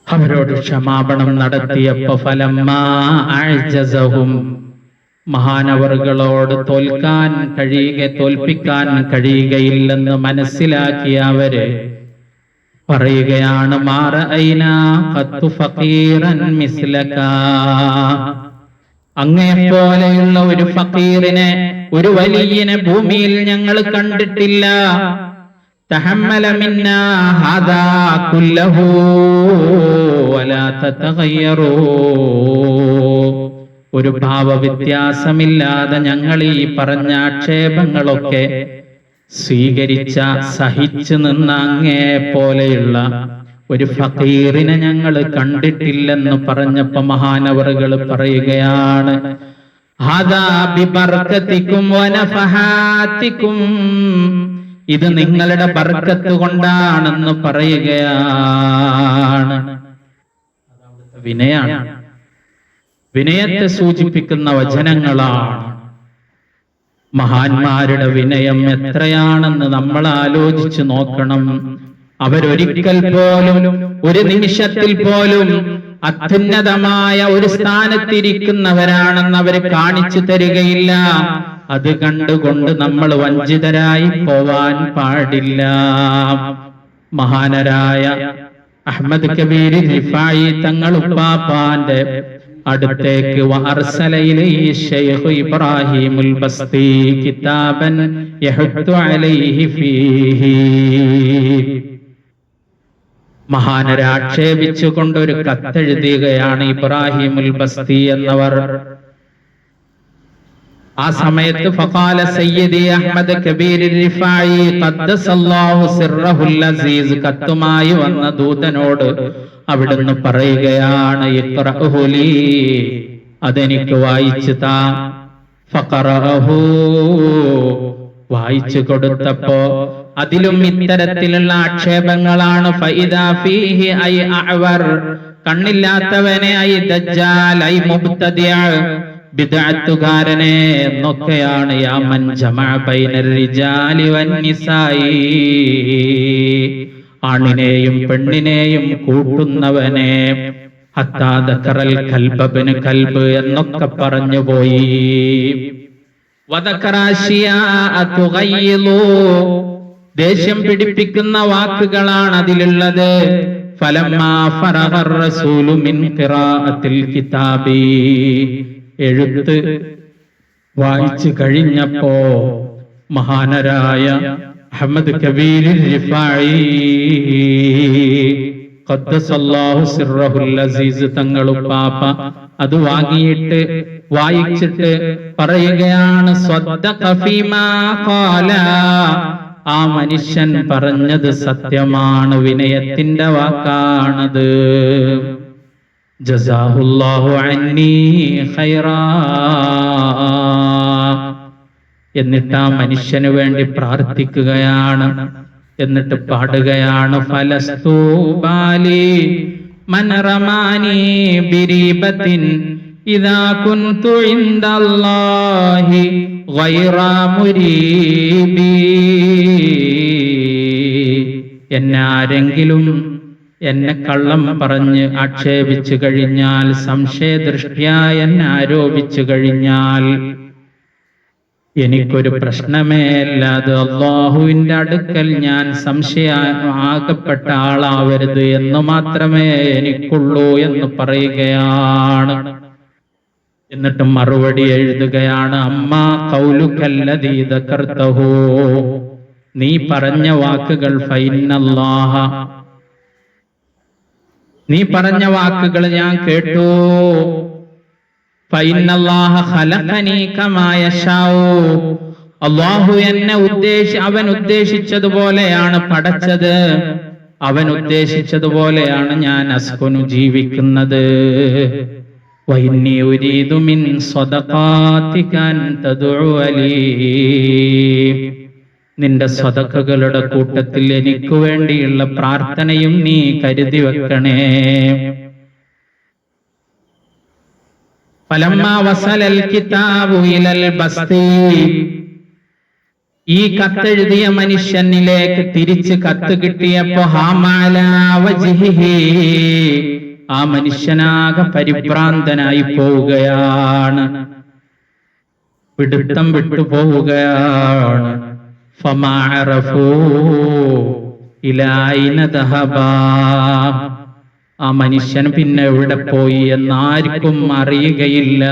അവരോട് ക്ഷമാപണം നടത്തിയപ്പോ ഫലമ്മാ അഅ്ജസഹും, മഹാനവറുകളോട് തോൽപ്പിക്കാൻ കഴിയുകയില്ലെന്ന് മനസ്സിലാക്കിയ അവര് പറയുകയാണ്, മാ റഅയ്നാ ഖത്തു ഫഖീറൻ മിസ്ലക, അങ്ങയെപ്പോലെയുള്ള ഒരു ഫഖീറിനെ, ഒരു വലിയനെ ഭൂമിയിൽ ഞങ്ങൾ കണ്ടിട്ടില്ല. തഹമ്മല മിന്നാ ഹാദാ കുല്ലഹു വലാ തതഗയ്യറൂ, ഒരു ഭാവവ്യത്യാസമില്ലാതെ ഞങ്ങൾ ഈ പറഞ്ഞ ആക്ഷേപങ്ങളൊക്കെ സ്വീകരിച്ച, സഹിച്ചു നിന്ന അങ്ങേ പോലെയുള്ള ഒരു ഫഖീറിനെ ഞങ്ങൾ കണ്ടിട്ടില്ലെന്ന് പറഞ്ഞപ്പോ മഹാനവറുകൾ പറയുകയാണ്, ഹാദാ ബിബർക്കത്തിക്കും വനഫഹാത്തിക്കും, ഇത് നിങ്ങളുടെ ബർക്കത്ത് കൊണ്ടാണെന്ന് പറയുകയാണ്. വിനയാണ്, വിനയത്തെ സൂചിപ്പിക്കുന്ന വചനങ്ങളാണ്. മഹാന്മാരുടെ വിനയം എത്രയാണെന്ന് നമ്മൾ ആലോചിച്ചു നോക്കണം. അവരൊരിക്കൽ പോലും, ഒരു നിമിഷത്തിൽ പോലും അത്യുന്നതമായ ഒരു സ്ഥാനത്തിരിക്കുന്നവരാണെന്ന് അവർ കാണിച്ചു തരികയില്ല. അത് കണ്ടുകൊണ്ട് നമ്മൾ വഞ്ചിതരായി പോവാൻ പാടില്ല. മഹാനരായ അഹ്മദ് കബീർ റിഫായി തങ്ങൾ ഉപ്പാപ്പാന്റെ അടുത്തേക്ക് വഅർസല ഇലൈഹി ശൈഖ് ഇബ്രാഹിമുൽ ബസ്തി കിതാബൻ യഹുദ്ദു അലൈഹി ഫീഹി, മഹാനരെ ആക്ഷേപിച്ചുകൊണ്ട് ഒരു കത്തെഴുതുകയാണ് ഇബ്രാഹിമുൽ ബസ്തി എന്നവർ. ആ സമയത്ത് ഫഖാല സയ്യിദി അഹ്മദ് കബീർ റിഫായി ഖദ്ദസല്ലാഹു സിർറഹുൽ അസീസ്, കത്തുമായി വന്ന ദൂതനോട് അവിടുന്ന് പറയുകയാണ്, ഇഖ്റഅഹു ലീ, അതെനിക്ക് വായിച്ചു താ. ഫഖറഅഹു, വായിച്ചു കൊടുത്തപ്പോ അതിലും ഇത്തരത്തിലുള്ള ആക്ഷേപങ്ങളാണ്. ഫഇദാ ഫീഹി ഐ അഅവർ, കണ്ണില്ലാത്തവനെ, ഐ ദജ്ജാൽ, ഐ മുബ്തദിഅ, ബിദ്അത്തുകാരനെ എന്നൊക്കെയാണ്. യാ മൻ ജമഅ ബൈനർ റിജാലി വന്നിസായി, ആണിനെയും പെണ്ണിനെയും കൂട്ടുന്നവനെ, ഹത്താ ദക്കറൽ കൽബ ബിൻ കൽബ് എന്നൊക്കെ പറഞ്ഞു പോയി. വദക്കറ അശ്യാഅ തുഗയ്യിലു, ദേഷ്യം പിടിപ്പിക്കുന്ന വാക്കുകളാണ് അതിലുള്ളത്. ഫലമ്മാ ഫറഗർ റസൂലു മിൻ ഖിറാഅത്തിൽ കിതാബി, എഴുത്ത് വായിച്ചു കഴിഞ്ഞപ്പോ മഹാനരായ അഹ്മദ് കബീർ റിഫായി ഖദ്ദസല്ലാഹു സിർറഹുൽ അസീസ് തങ്ങളുപ്പാപ്പ അത് വായിച്ചിട്ട് പറയുകയാണ്, സ്വദ്ദഖ ഫീമാ ഖാല, ആ മനുഷ്യൻ പറഞ്ഞത് സത്യമാണ്, വിനയത്തിന്റെ വാക്കാണത്. ജസാഹുല്ലാഹു അന്നീ ഖൈറാ. എന്നിട്ട് ആ മനുഷ്യന് വേണ്ടി പ്രാർത്ഥിക്കുകയാണ്, എന്നിട്ട് പാടുകയാണ്, ഫലസ്തു ബാലി മൻ റമാനി ബിരീബത്തിൻ ഇദാ കുൻതു ഇൻദല്ലാഹി ഗൈറ മുരീബി. എന്നാരെങ്കിലും എന്നെ കള്ളം പറഞ്ഞ് ആക്ഷേപിച്ചു കഴിഞ്ഞാൽ, സംശയദൃഷ്ട്യാ എന്നെ ആരോപിച്ചു കഴിഞ്ഞാൽ, എനിക്കൊരു പ്രശ്നമേ അല്ലാതെ അല്ലാഹുവിന്റെ അടുക്കൽ ഞാൻ സംശയമാകപ്പെട്ട ആളാവരുത് എന്ന് മാത്രമേ എനിക്കുള്ളൂ എന്ന് പറയുകയാണ്. എന്നിട്ട് മറുപടി എഴുതുകയാണ്, അമ്മാ ഖൗലുകല്ലദീ ദകർതഹു, നീ പറഞ്ഞ വാക്കുകൾ, ഫൈനല്ലാഹ, നീ പറഞ്ഞ വാക്കുകൾ ഞാൻ കേട്ടു. ഫൈനല്ലാഹ ഖലഖനി കമാ യശാഉ, അല്ലാഹു എന്നെ അവൻ ഉദ്ദേശിച്ചതുപോലെയാണ് പടച്ചത്, അവൻ ഉദ്ദേശിച്ചതുപോലെയാണ് ഞാൻ അസ്കുനു ജീവിക്കുന്നത്. വഇന്നി ഉരീദു മിൻ സ്വദഖാതിക അൻ തദ്ഉ ലീ, നിന്റെ സ്വതക്കകളുടെ കൂട്ടത്തിൽ എനിക്ക് വേണ്ടിയുള്ള പ്രാർത്ഥനയും നീ കരുതി വെക്കണേ. ഫലമ്മാ വസലൽ കിതാബു ഇലൽ ബസ്തി, ഈ കത്തെഴുതിയ മനുഷ്യനിലേക്ക് തിരിച്ച് കത്ത് കിട്ടിയപ്പോ, ഹാമാല വജ്ഹിഹി, ആ മനുഷ്യനാകെ പരിഭ്രാന്തനായി പോവുകയാണ്, പിടുത്തം വിട്ടു പോവുകയാണ്. ഫമാ അറഫൂ ഇലാ അയ്ന ദഹബാ, ആ മനുഷ്യൻ പിന്നെ എവിടെ പോയി എന്നാർക്കും അറിയുകയില്ല.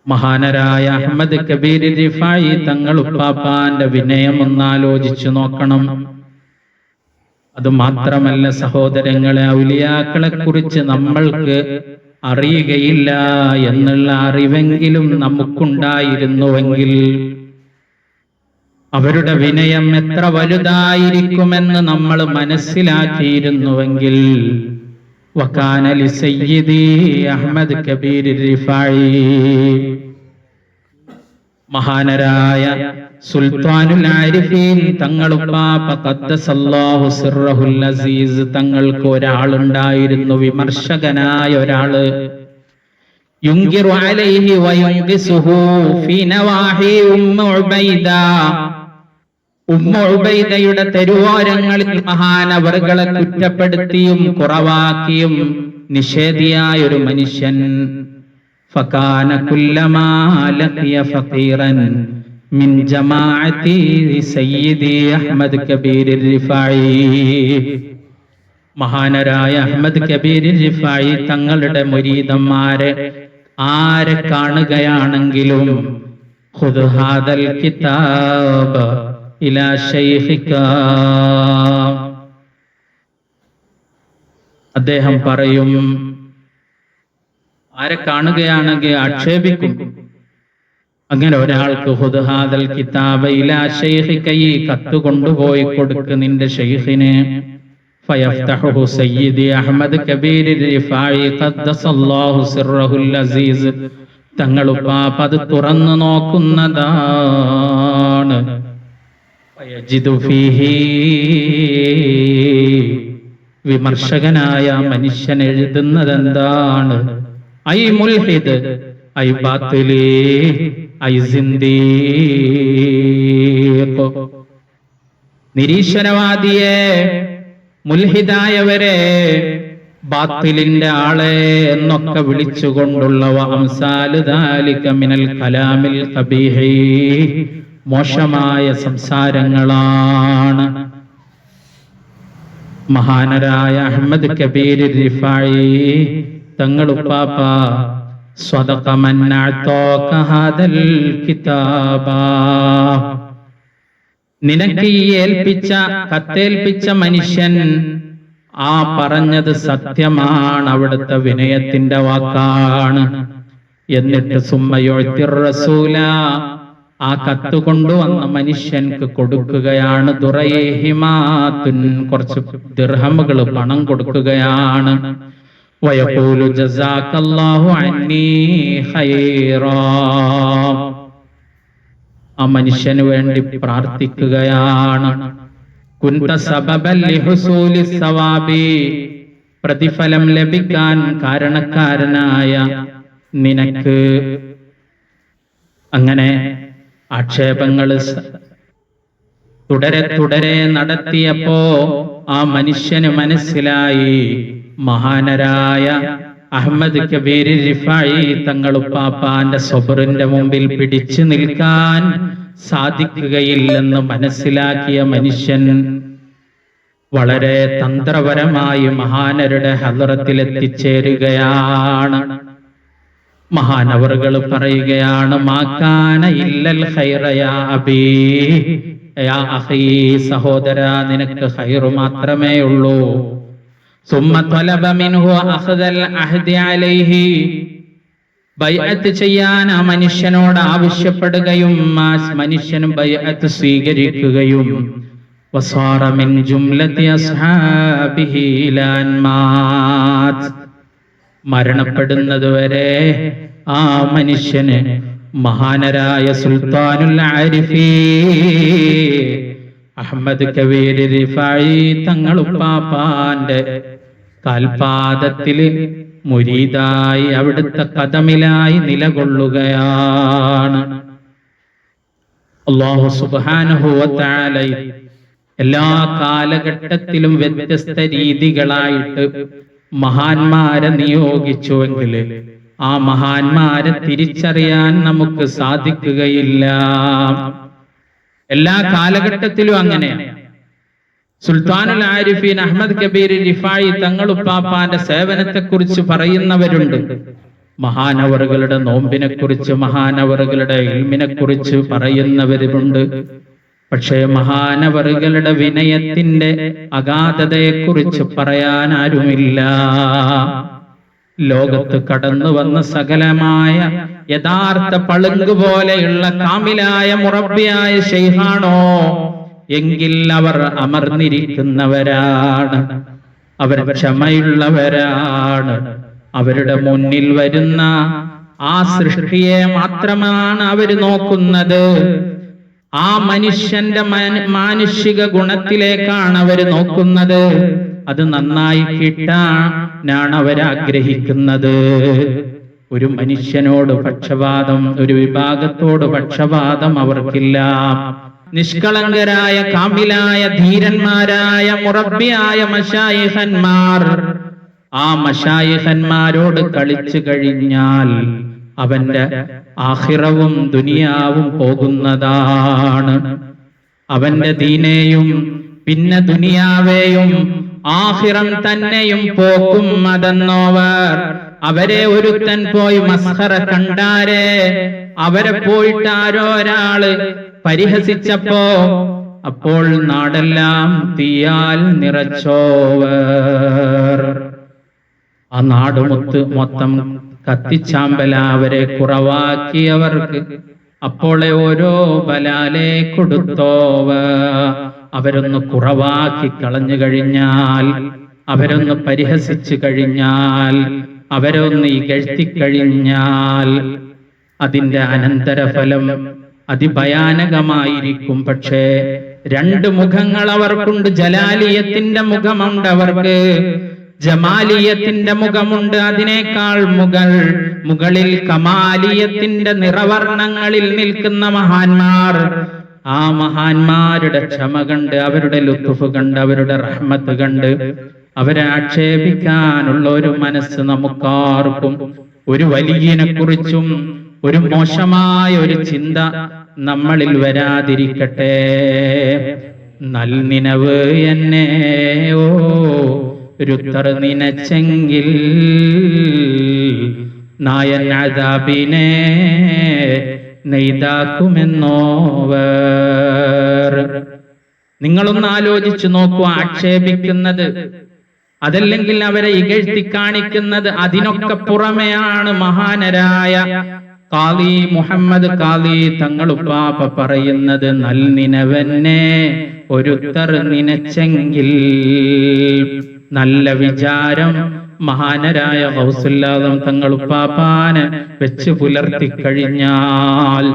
മഹാനരായ അഹ്മദ് കബീർ റിഫായി തങ്ങൾ ഉപ്പാപ്പാന്റെ വിനയം ഒന്നാലോചിച്ചു നോക്കണം. അത് മാത്രമല്ല സഹോദരങ്ങളെ, ഔലിയാക്കളെ കുറിച്ച് നമ്മൾക്ക് അറിയുകയില്ല എന്നുള്ള അറിവെങ്കിലും നമുക്കുണ്ടായിരുന്നുവെങ്കിൽ, അവരുടെ വിനയം എത്ര വലുതായിരിക്കുമെന്ന് നമ്മൾ മനസ്സിലാക്കിയിരുന്നുവെങ്കിൽ, വകാന ലിസയ്യിദി അഹ്മദ് കബീർ റിഫായി, മഹാനരായ സുൽത്താനുൽ ആരിഫീൻ തങ്ങളുപ്പാപ്പ ഖദ്ദസല്ലാഹു സിർറഹുൽ അസീസ് തങ്ങൾക്ക് ഒരാളുണ്ടായിരുന്നു, വിമർശകനായ ഒരാള്. യുൻകിറു അലൈഹി വയുൻഖിസുഹു ഫീ നവാഹി ഉമ്മു ഉബൈദ, ഉമ്മു ഉബൈദയുടെ തെരുവോരങ്ങളിൽ മഹാനവറുകളെ കുറ്റപ്പെടുത്തിയും കുറവാക്കിയും നിഷേധിയായ ഒരു മനുഷ്യൻ. ഫകാന കുല്ലമാ ലഖിയ ഫഖീറൻ മിൻ ജമാഅത്തി സയ്യിദി അഹ്മദ് കബീർ റിഫായി, മഹാനരായ അഹ്മദ് കബീർ റിഫായി തങ്ങളുടെ മുരീദന്മാരെ ആരെ കാണുകയാണെങ്കിലും, ഖുദ് ഹാദൽ കിതാബ് ഇലാ ശൈഖിക, അദ്ദേഹം പറയും, ആരെ കാണുകയാണെങ്കിൽ ആക്ഷേപിക്കും. അങ്ങനെ ഒരാൾക്ക് ഖുദ് ഹാദൽ കിതാബ് ഇലാ ശൈഖിക, ഈ കത്ത് കൊണ്ടുപോയി കൊടുക്ക് നിന്റെ ശൈഖിന്. ഫയഫ്തഹു സയ്യിദി അഹ്മദ് കബീർ റിഫായി ഖദ്ദസല്ലാഹു സിർറഹുൽ അസീസ് തങ്ങളുപ്പാപ്പ അത് തുറന്നു നോക്കുന്നതാണ്. ഫയജിദു ഫീഹി, വിമർശകനായ മനുഷ്യൻ എഴുതുന്നത് എന്താണ്? ഐ മുൽഹിദ്, ഐ ബാത്തിലി, ഐ സിന്ദീഖ്, നിരീശ്വരവാദിയെ, മുൽഹിദായവരെ, ബാത്തിലിന്റെ ആളെ എന്നൊക്കെ വിളിച്ചുകൊണ്ടുള്ള അംസാലു ദാലിക മിനൽ കലാമിൽ ഖബീഹി, മോശമായ സംസാരങ്ങളാണ്. മഹാനരായ അഹ്മദ് കബീർ റിഫായി തങ്ങളുപ്പാപ്പ സ്വദഖ മൻ അഅതാക ഹാദൽ കിതാബ, നിനക്ക് ഈ കത്തേൽപ്പിച്ച മനുഷ്യൻ ആ പറഞ്ഞത് സത്യമാണ്, അവിടുത്തെ വിനയത്തിന്റെ വാക്കാണ്. എന്നിട്ട് സുമ്മയുഴ്തിർ റസൂല, ആ കത്ത് കൊണ്ടുവന്ന മനുഷ്യൻക്ക് കൊടുക്കുകയാണ് ദുറൈഹിമാത്തുൻ, കുറച്ച് ദിർഹമുകൾ പണം കൊടുക്കുകയാണ്. വയഖൂലു ജസാക്കല്ലാഹു അന്നീ ഖൈറാ, ആ മനുഷ്യന് വേണ്ടി പ്രാർത്ഥിക്കുകയാണ്. കുന്ത സബബൻ ലിഹുസൂലി സവാബി, പ്രതിഫലം ലഭിക്കാൻ കാരണക്കാരനായ നിനക്ക്. അങ്ങനെ ആക്ഷേപങ്ങൾ തുടരെ നടത്തിയപ്പോ ആ മനുഷ്യന് മനസ്സിലായി, മഹാനരായ അഹ്മദ് കബീർ റിഫായി തങ്ങളുപ്പാപ്പാന്റെ സബറിന്റെ മുമ്പിൽ പിടിച്ചു നിൽക്കാൻ സാധിക്കുകയില്ലെന്ന് മനസ്സിലാക്കിയ മനുഷ്യൻ വളരെ തന്ത്രപരമായി മഹാനരുടെ ഹദ്റത്തിൽ എത്തിച്ചേരുകയാണ്. മഹാനവറുകൾ പറയുകയാണ്, മാകാന ഇല്ലൽ ഖൈറ യാ അബീ, യാ അഖീ, സഹോദര നിനക്ക് ഖൈറ് മാത്രമേ ഉള്ളൂ. സുമ്മ ത്വലബ മിൻഹു അഖ്ദൽ അഹ്ദി അലൈഹി, ബൈഅത്ത് ചെയ്യാൻ ആ മനുഷ്യനോട് ആവശ്യപ്പെടുകയും ആ മനുഷ്യനും ബൈഅത്ത് സ്വീകരിക്കുകയും വസാറ മിൻ ജുംലതി അസ്ഹാബിഹി ഇലാ അൻ മാത്, മരണപ്പെടുന്നതുവരെ ആ മനുഷ്യന് മഹാനരായ സുൽത്താനുൽ ആരിഫീൻ അഹ്മദ് കബീർ റിഫായി തങ്ങളുപ്പാപ്പാന്റെ കാൽപാദത്തിൽ മുരീദായി അവിടുത്തെ കദമിലായി നിലകൊള്ളുകയാണ്. അല്ലാഹു സുബ്ഹാനഹു വ തആല എല്ലാ കാലഘട്ടത്തിലും വ്യത്യസ്ത രീതികളായിട്ട് മഹാന്മാരെ നിയോഗിച്ചുവെങ്കിൽ ആ മഹാന്മാരെ തിരിച്ചറിയാൻ നമുക്ക് സാധിക്കുകയില്ല. എല്ലാ കാലഘട്ടത്തിലും അങ്ങനെയാണ്. സുൽത്താനുൽ ആരിഫീൻ അഹ്മദ് കബീർ റിഫായി തങ്ങളുപ്പാപ്പാന്റെ സേവനത്തെക്കുറിച്ച് പറയുന്നവരുണ്ട്, മഹാനവറുകളുടെ നോമ്പിനെ കുറിച്ച്, മഹാനവറുകളുടെ ഇൽമിനെ കുറിച്ച് പറയുന്നവരുമുണ്ട്. പക്ഷേ മഹാനവറുകളുടെ വിനയത്തിന്റെ അഗാധതയെക്കുറിച്ച് പറയാൻ ആരുമില്ല. ലോകത്ത് കടന്നു വന്ന സകലമായ യഥാർത്ഥ പളുങ്ക് പോലെയുള്ള കാമിലായ മുറബ്ബിയായ ശൈഖാണോ എങ്കിൽ അവർ അമർന്നിരിക്കുന്നവരാണ്, അവർ ക്ഷമയുള്ളവരാണ്. അവരുടെ മുന്നിൽ വരുന്ന ആ സൃഷ്ടിയെ മാത്രമാണ് അവർ നോക്കുന്നത്. ആ മനുഷ്യന്റെ മാനുഷിക ഗുണത്തിലേക്കാണ് അവർ നോക്കുന്നത്. അത് നന്നായി കിട്ടാനാണ് അവരാഗ്രഹിക്കുന്നത്. ഒരു മനുഷ്യനോട് പക്ഷപാതം, ഒരു വിഭാഗത്തോട് പക്ഷപാതം അവർക്കില്ല. നിഷ്കളങ്കരായ കാമിലായ ധീരന്മാരായ മുറബ്ബിയായ മശായിഖന്മാർ, ആ മശായിഖന്മാരോട് കളിച്ചു കഴിഞ്ഞാൽ അവന്റെ ആഖിറവും ദുനിയാവും പോകുന്നതാണ്. അവന്റെ ദീനെയും പിന്നെ ദുനിയാവേയും ആഖിറം തന്നെയും പോക്കും അതെന്നോവർ. അവരെ ഒരുത്തൻ പോയി മസ്ഖറ കണ്ടാരെ, അവരെ പോയിട്ട് ആരോ ഒരാള് പരിഹസിച്ചപ്പോ അപ്പോൾ നാടെല്ലാം തീയാൽ നിറച്ചോവർ. ആ നാട് മൊത്തം കത്തിച്ചാമ്പല അവരെ കുറവാക്കിയവർക്ക് അപ്പോളെ ഓരോ ബലാലെ കൊടുത്തോവ. അവരൊന്ന് കുറവാക്കി കളഞ്ഞു കഴിഞ്ഞാൽ, അവരൊന്ന് പരിഹസിച്ചു കഴിഞ്ഞാൽ, അവരൊന്ന് ഇകഴ്ത്തിക്കഴിഞ്ഞാൽ അതിന്റെ അനന്തരഫലം അതിഭയാനകമായിരിക്കും. പക്ഷേ രണ്ട് മുഖങ്ങൾ അവർക്കുണ്ട്. ജലാലിയത്തിന്റെ മുഖമുണ്ട് അവർക്ക്, ജമാലിയത്തിന്റെ മുഖമുണ്ട്. അതിനേക്കാൾ മുകളിൽ കമാലിയത്തിന്റെ നിറവർണ്ണങ്ങളിൽ നിൽക്കുന്ന മഹാന്മാർ. ആ മഹാന്മാരുടെ ക്ഷമ കണ്ട്, അവരുടെ ലുത്ഫ് കണ്ട്, അവരുടെ റഹ്മത്ത് കണ്ട് അവരെ ആക്ഷേപിക്കാനുള്ള ഒരു മനസ്സ് നമുക്കാർക്കും, ഒരു വലിയനെ കുറിച്ചും ഒരു മോശമായ ഒരു ചിന്ത നമ്മളിൽ വരാതിരിക്കട്ടെ. നൽനിനവ് എന്നെ ഓ രുത്തർ നിനച്ചെങ്കിൽ നായൻ അദാബിനെ നെയ്താക്കുമെന്നോവർ. നിങ്ങളൊന്ന് ആലോചിച്ചു നോക്കൂ. ആക്ഷേപിക്കുന്നത്, അതല്ലെങ്കിൽ അവരെ ഇകഴ്ത്തി കാണിക്കുന്നത്, അതിനൊക്കെ പുറമെയാണ് മഹാനരായ ഖാദി മുഹമ്മദ് ഖാദി തങ്ങളുപ്പാപ്പ പറയുന്നത്, നൽനിനവന്നെ ഒരുത്തർ നിനച്ചെങ്കിൽ. നല്ല വിചാരം മഹാനരായ ഗൗസുൽ ആദം തങ്ങളുപ്പാപ്പാന് വെച്ച് പുലർത്തി കഴിഞ്ഞാൽ,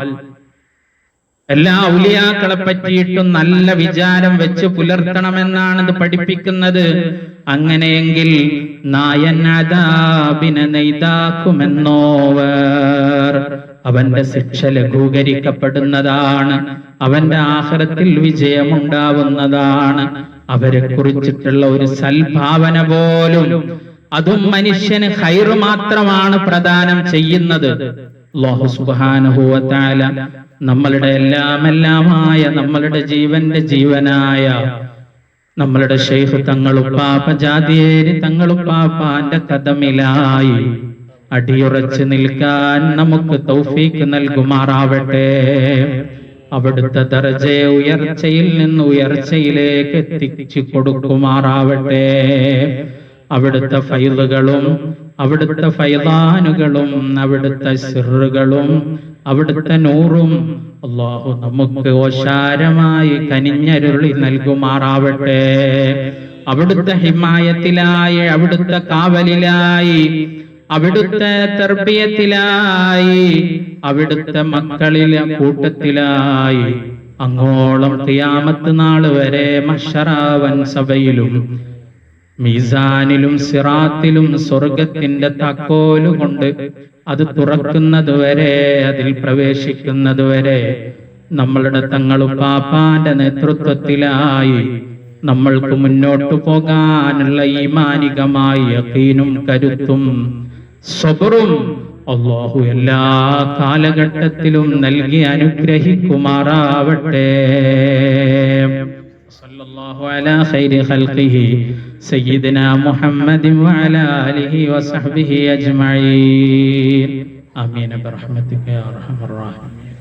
എല്ലാ ഔലിയാക്കളെ പറ്റിയിട്ടും നല്ല വിചാരം വെച്ച് പുലർത്തണമെന്നാണ് ഇത് പഠിപ്പിക്കുന്നത്. അങ്ങനെയെങ്കിൽ നായനാദാബിനെ നെയ്താക്കുമെന്നോവർ, അവന്റെ ശിക്ഷ ലഘൂകരിക്കപ്പെടുന്നതാണ്, അവന്റെ ആഖിറത്തിൽ വിജയമുണ്ടാവുന്നതാണ്. അവരെ കുറിച്ചിട്ടുള്ള ഒരു സൽഭാവന പോലും, അതും മനുഷ്യന് ഖൈറ് മാത്രമാണ് പ്രദാനം ചെയ്യുന്നത്. അല്ലാഹു സുബ്ഹാനഹു വ തആല നമ്മളുടെ എല്ലാമായ, നമ്മളുടെ ജീവന്റെ ജീവനായ നമ്മളുടെ ശൈഖ് തങ്ങളുപ്പാപ്പ ജാതിയേരി തങ്ങളുപ്പാപ്പാന്റെ കദമിലായി അടിയുറച്ചു നിൽക്കാൻ നമുക്ക് തൗഫീഖ് നൽകുമാറാവട്ടെ. അവിടുത്തെ ദർജയെ ഉയർച്ചയിൽ നിന്ന് ഉയർച്ചയിലേക്ക് എത്തിച്ചു കൊടുക്കുമാറാവട്ടെ. അവിടുത്തെ ഫൈളുകളും അവിടുത്തെ ഫൈളാനുകളും അവിടുത്തെ സിറുകളും അവിടുത്തെ നൂറും അല്ലാഹു നമുക്ക് ഓശാരമായി കനിഞ്ഞരുളി നൽകുമാറാവട്ടെ. അവിടുത്തെ ഹിമായത്തിലായി, അവിടുത്തെ കാവലിലായി, അവിടുത്തെ തർബിയത്തിലായി, അവിടുത്തെ മക്കളിലെ കൂട്ടത്തിലായി അങ്ങോളം ഖിയാമത്ത് നാൾ വരെ മഹ്ശറാവൻ സഭയിലും മീസാനിലും സിറാത്തിലും സ്വർഗത്തിന്റെ താക്കോലുകൊണ്ട് അത് തുറക്കുന്നതുവരെ, അതിൽ പ്രവേശിക്കുന്നതുവരെ നമ്മളുടെ തങ്ങളുപ്പാപ്പാന്റെ നേതൃത്വത്തിലായി നമ്മൾക്ക് മുന്നോട്ടു പോകാനുള്ള ഈമാനികമായ യഖീനും കരുത്തും സബറും അല്ലാഹു എല്ലാ കാലഘട്ടത്തിലും നൽകി അനുഗ്രഹിക്കുമാറാവട്ടെ. സല്ലല്ലാഹു അലാ ഖൈരി ഖൽഖിഹി സയ്യിദനാ മുഹമ്മദിൻ വഅലാ ആലിഹി വസഹ്ബിഹി അജ്മഈൻ. ആമീൻ ബിറഹ്മതിക യാ അർഹമർ റഹീമീൻ.